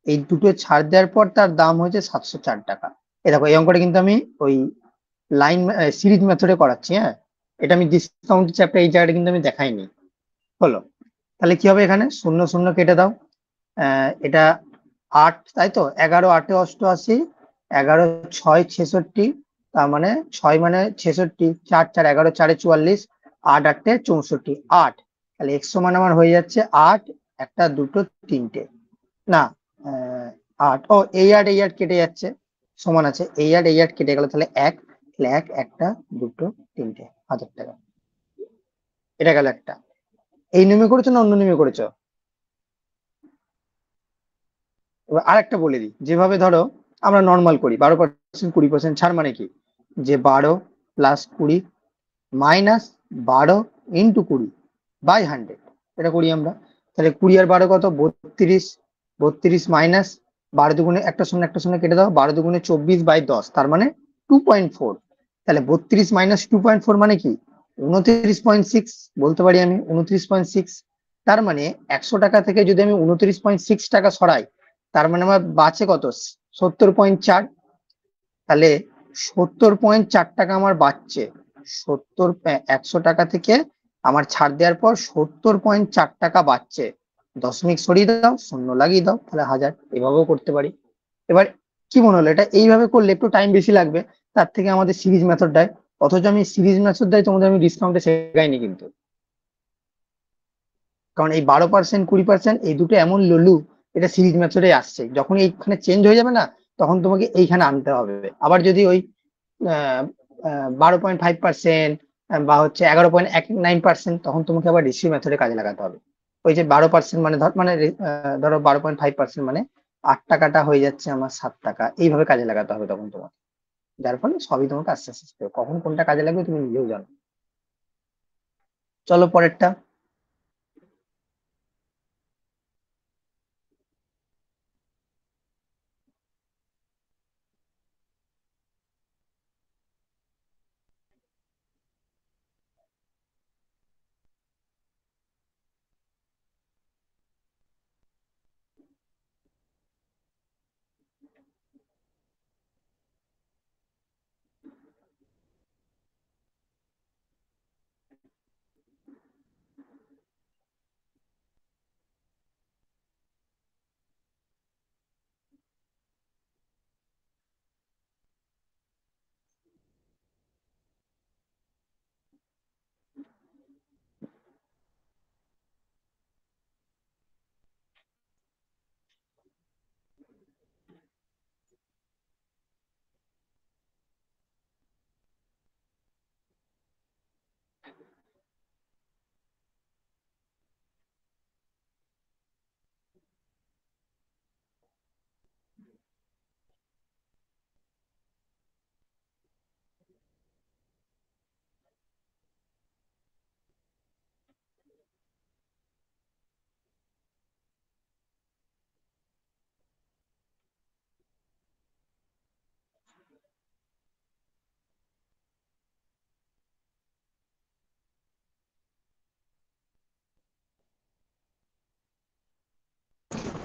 এই দুটো ছাড় দেওয়ার পর তার দাম হয়েছে 704 টাকা। এ দেখো, এই অঙ্কটা কিন্তু আমি ওই লাইন সিরিজ মেথডে করাচ্ছি, হ্যাঁ, এটা আমি ডিসকাউন্ট চ্যাপ্টার এই জায়গাটা কিন্তু আমি দেখাইনি। হলো, তাহলে কি হবে, এখানে শূন্য শূন্য কেটে দাও। এটা 8, তাই তো, 11 8 88, 11 6 66, তার মানে 6 মানে 66, 4 4 11 4 44, 8 8 64, 8। তাহলে এক্স সমান আমার হয়ে যাচ্ছে 8, একটা দুটো তিনটে, না, 8, ও এই 8 কেটে যাচ্ছে, সমান আছে এই 8 কেটে গেল, তাহলে 1, তাহলে 1 একটা দুটো তিনটে, 1000 টাকা। এটা গেল একটা। এই নিয়মে করেছো না অন্য নিয়মে করেছো? এবার আরেকটা বলে দিই, যেভাবে ধরো আমরা নর্মাল করি, 12% 20% ছাড় মানে কি, যে 12 প্লাস 20 মাইনাস 12 ইন্টু 20 বাই 100, এটা করি আমরা। তাহলে 20 আর 12 কত, 32, 32 মাইনাস 12 দুগুণে একটা শূন্য কেটে দাও, 12 দুগুণে 24/10, তার মানে 2.4। তাহলে 32 মাইনাস 2.4 মানে কি, 29.6 বলতে পারি আমি, 29.6। তার মানে 100 টাকা থেকে যদি আমি 29.6 টাকা সরাই, তার মানে আমার বাঁচে কত, 70.4। তাহলে 70.4 টাকা আমার বাঁচছে, 100 টাকা থেকে আমার ছাড় দেওয়ার পর 70.4 টাকা বাঁচছে। দশমিক সরিয়ে দাও, শূন্য লাগিয়ে দাও, তাহলে 1000। এভাবেও করতে পারি। এবার কি মনে হলো, এটা এইভাবে করলে একটু টাইম বেশি লাগবে তার থেকে আমাদের সিরিজ মেথড দেয়, অথচ আমি সিরিজ মেথড দেয় তোমাদের আমি ডিসকাউন্টে শেখাইনি কিন্তু। কারণ এই 12% 20% এই দুটো এমন ললু, এটা সিরিজ মেথডে আসছে, যখন এইখানে চেঞ্জ হয়ে যাবে না, তখন তোমাকে এইখানে আনতে হবে। আবার যদি ওই 12.5% বা হচ্ছে 11.19%, তখন তোমাকে আবার রেশিও মেথডে কাজে লাগাতে হবে। ওই যে 12% মানে ধরো 12.5% মানে 8 টাকাটা হয়ে যাচ্ছে আমার 7 টাকা, এইভাবে কাজে লাগাতে হবে তখন তোমার। যার ফলে সবই তোমাকে আস্তে আস্তে শিখতে হবে। কখন কোনটা কাজে লাগবে তুমি নিজেও জানো। চলো পরেরটা।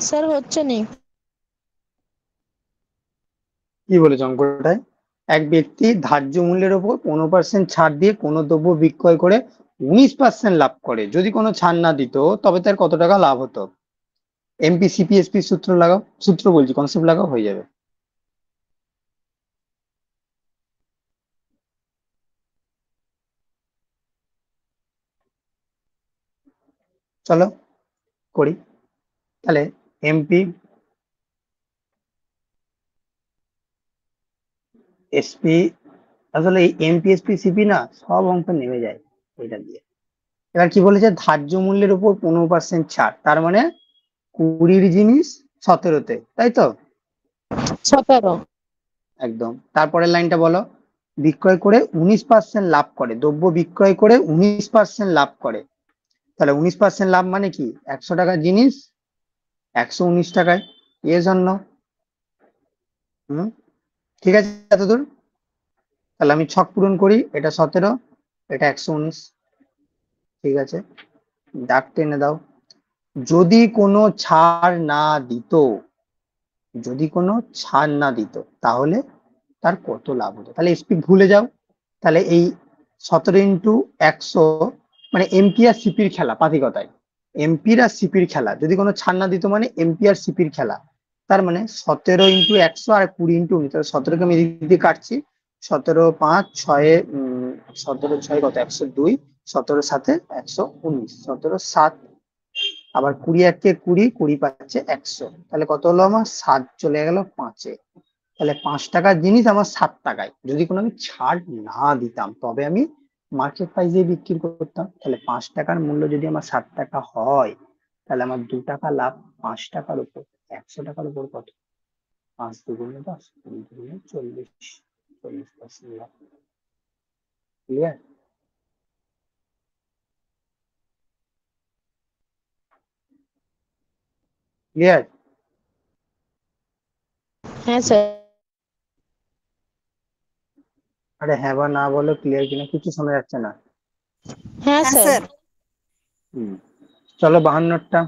স্যার হচ্ছে নি। কি বলেছে অঙ্কটায়, এক ব্যক্তি ধার্য মূল্যের উপর 15% ছাড় দিয়ে কোনো দ্রব্য বিক্রয় করে 19% লাভ করে, যদি কোনো ছাড় না দিত তবে তার কত টাকা লাভ হতো? এমপি সিপিএসপি সূত্র লাগাও, সূত্র বলছি, কনসেপ্ট লাগাও, হয়ে যাবে। চলো করি। তাহলে এমপি এসপি, আসলে এই এমপি এসপি সিপি না সব অঙ্ক নেমে যায় এটা দিয়ে। এবার কি বলেছে, ধার্য মূল্যের উপর 15% ছাড়, তার মানে 20-র জিনিস 17-তে, তাই তো? 17। একদম। তারপরের লাইনটা বলো, বিক্রয় করে 19% লাভ করে, দ্রব্য বিক্রয় করে 19% লাভ করে। তাহলে 19% লাভ মানে কি, 100 টাকার জিনিস 119 টাকায়, এ জন্য। ঠিক আছে এতদূর? তাহলে আমি ছক পূরণ করি, এটা 17, এটা 119। ঠিক আছে, দাগ টেনে দাও। যদি কোনো ছাড় না দিত, যদি কোনো ছাড় না দিত তাহলে তার কত লাভ হতো? তাহলে এসপি ভুলে যাও। তাহলে এই 17 × 100 মানে এমপি আর সিপির খেলা, পাতিকতায় এমপির আর সিপির খেলা। যদি কোনো ছাড় না দিত মানে এমপি আর সিপির খেলা। তার মানে 17 × 100 আর 20 × 19, তাহলে 17কে আমি এদিক দিয়ে কাটছি। 17×5=6, 17×6 কত, 102, 17×7 119, 17×7 আবার 20 × 1 = 20, 20 পাচ্ছে 100, তাহলে কত হলো আমার, 7 চলে গেল 5-এ। তাহলে 5 টাকার জিনিস আমার 7 টাকায়, যদি কোনো আমি ছাড় না দিতাম তবে আমি মার্কেট প্রাইসে বিক্রি করতাম। তাহলে 5 টাকার মূল্য যদি আমার 7 টাকা হয়, তাহলে আমার 2 টাকা লাভ 5 টাকার উপর। 100 টাকার উপর কত, 5 × 2 = 10, 20 × 40, 40% লাভ। ক্লিয়ার? ক্লিয়ার? হ্যাঁ স্যার। আরে হ্যাঁ বা না বলো, ক্লিয়ার কিনা কিছু শোনা যাচ্ছে না। হ্যাঁ হ্যাঁ স্যার। স্যার। হুম, চলো 52টা।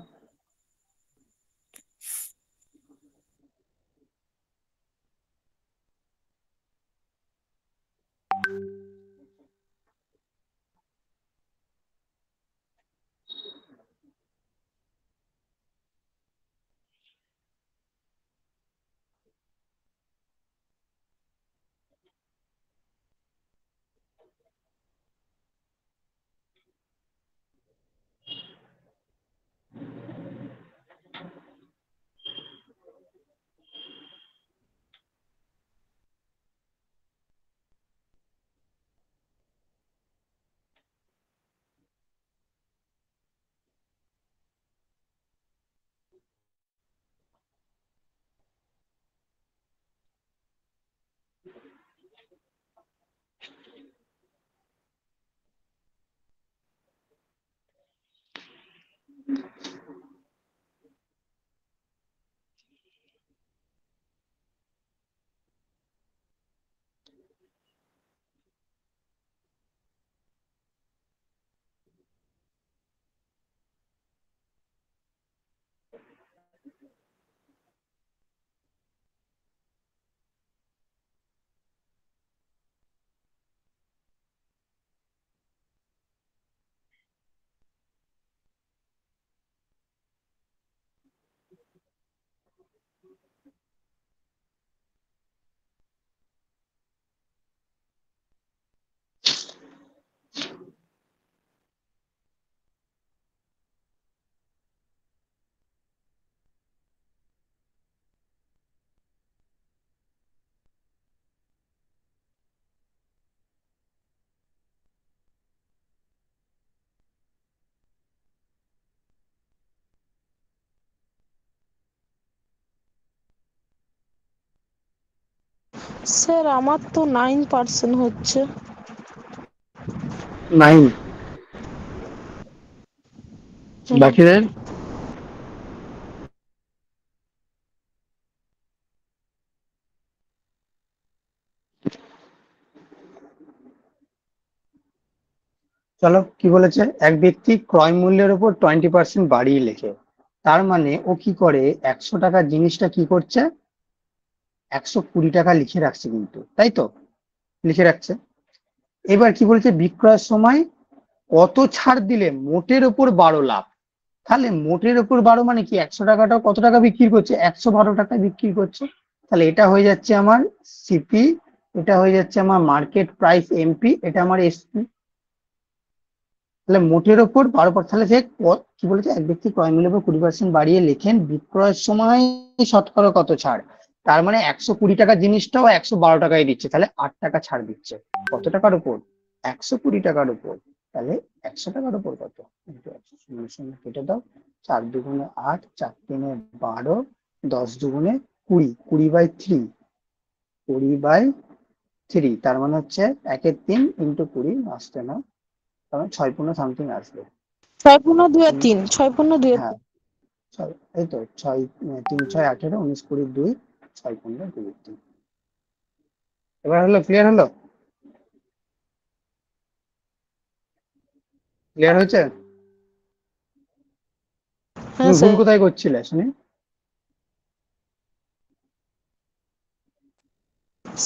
স্যার আমার তো 9% হচ্ছে। 9, বাকিদের? চলো কি বলেছে, এক ব্যক্তি ক্রয় মূল্যের উপর 20% বাড়িয়ে লেখে, তার মানে ও কি করে, 100 টাকার জিনিসটা কি করছে, 120 টাকা লিখে রাখছে, কিন্তু তাই তো, লিখে রাখছে। এবার কি বলেছে, বিক্রয়ের সময় কত ছাড় দিলে মোটের উপর 12 লাভ। তাহলে মোটের উপর 12 মানে কি, 100 টাকাটা কত টাকা বিক্রি করছে, 112 টাকায় বিক্রি করছে। তাহলে এটা হয়ে যাচ্ছে আমার সিপি, এটা হয়ে যাচ্ছে আমার মার্কেট প্রাইস এমপি, এটা আমার এসপি। তাহলে মোটের ওপর 12, তাহলে সে কি বলেছে, এক ব্যক্তি ক্রয় মূল্যের উপর 20% বাড়িয়ে লেখেন, বিক্রয়ের সময় শতকরা কত ছাড়। তার মানে 120 টাকার জিনিসটাও 112 টাকায় দিচ্ছে, তাহলে 8 টাকা ছাড় দিচ্ছে। কত টাকার উপর, 120 টাকার উপর। তাহলে 100 টাকার উপর কত ইন্টু 100 শূন্য শূন্য কেটে দাও, 4 দুগুণে 8, 4 তিনে 12, 10 দুগুণে 20, 20/3, 20/3, তার মানে হচ্ছে 1/3 ইন্টু 20 আসছে না, কারণ 6 সামথিং আসবে। 6×2 = 3, 6×2 হ্যাঁ, এই তো 6 3 6 18, 19 20 2, 6×2 3। এবার হলো, ক্লিয়ার হলো? ক্লিয়ার হয়েছে? হ্যাঁ তুমি ভুল স্যার। কোথায় করছিলে শুনি?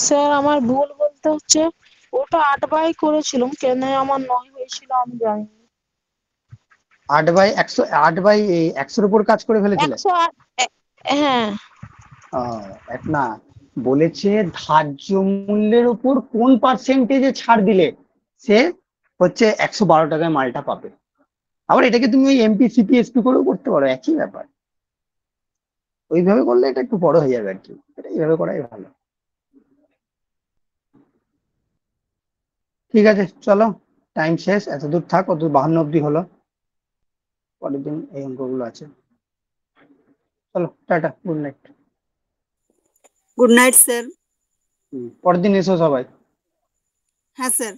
স্যার আমার ভুল বলতে হচ্ছে ওটা 8 বাই করেছিলাম, কেন আমার 9 হয়েছিল আমি জানি না। 8/100, 8/100 উপর কাজ করে ফেলেছিলে? 108, হ্যাঁ। এক না, বলেছে ধার্য মূল্যের উপর কোন পার্সেন্টেজে ছাড় দিলে সে হচ্ছে 112 টাকায় মালটা পাবে। আবার এটাকে তুমি ওই এমপি সিপি এসপি করেও করতে পারো, একই ব্যাপার। ওইভাবে করলে এটা একটু বড় হয়ে যাবে আর কি, এটা এইভাবে করাই ভালো। ঠিক আছে, চলো, টাইম শেষ, এত দূর থাক, অত 52 অব্দি হলো, পরের দিন এই অঙ্কগুলো আছে। চলো, tata, good night. Good night sir. পরের দিন এসো সবাই। হ্যাঁ স্যার।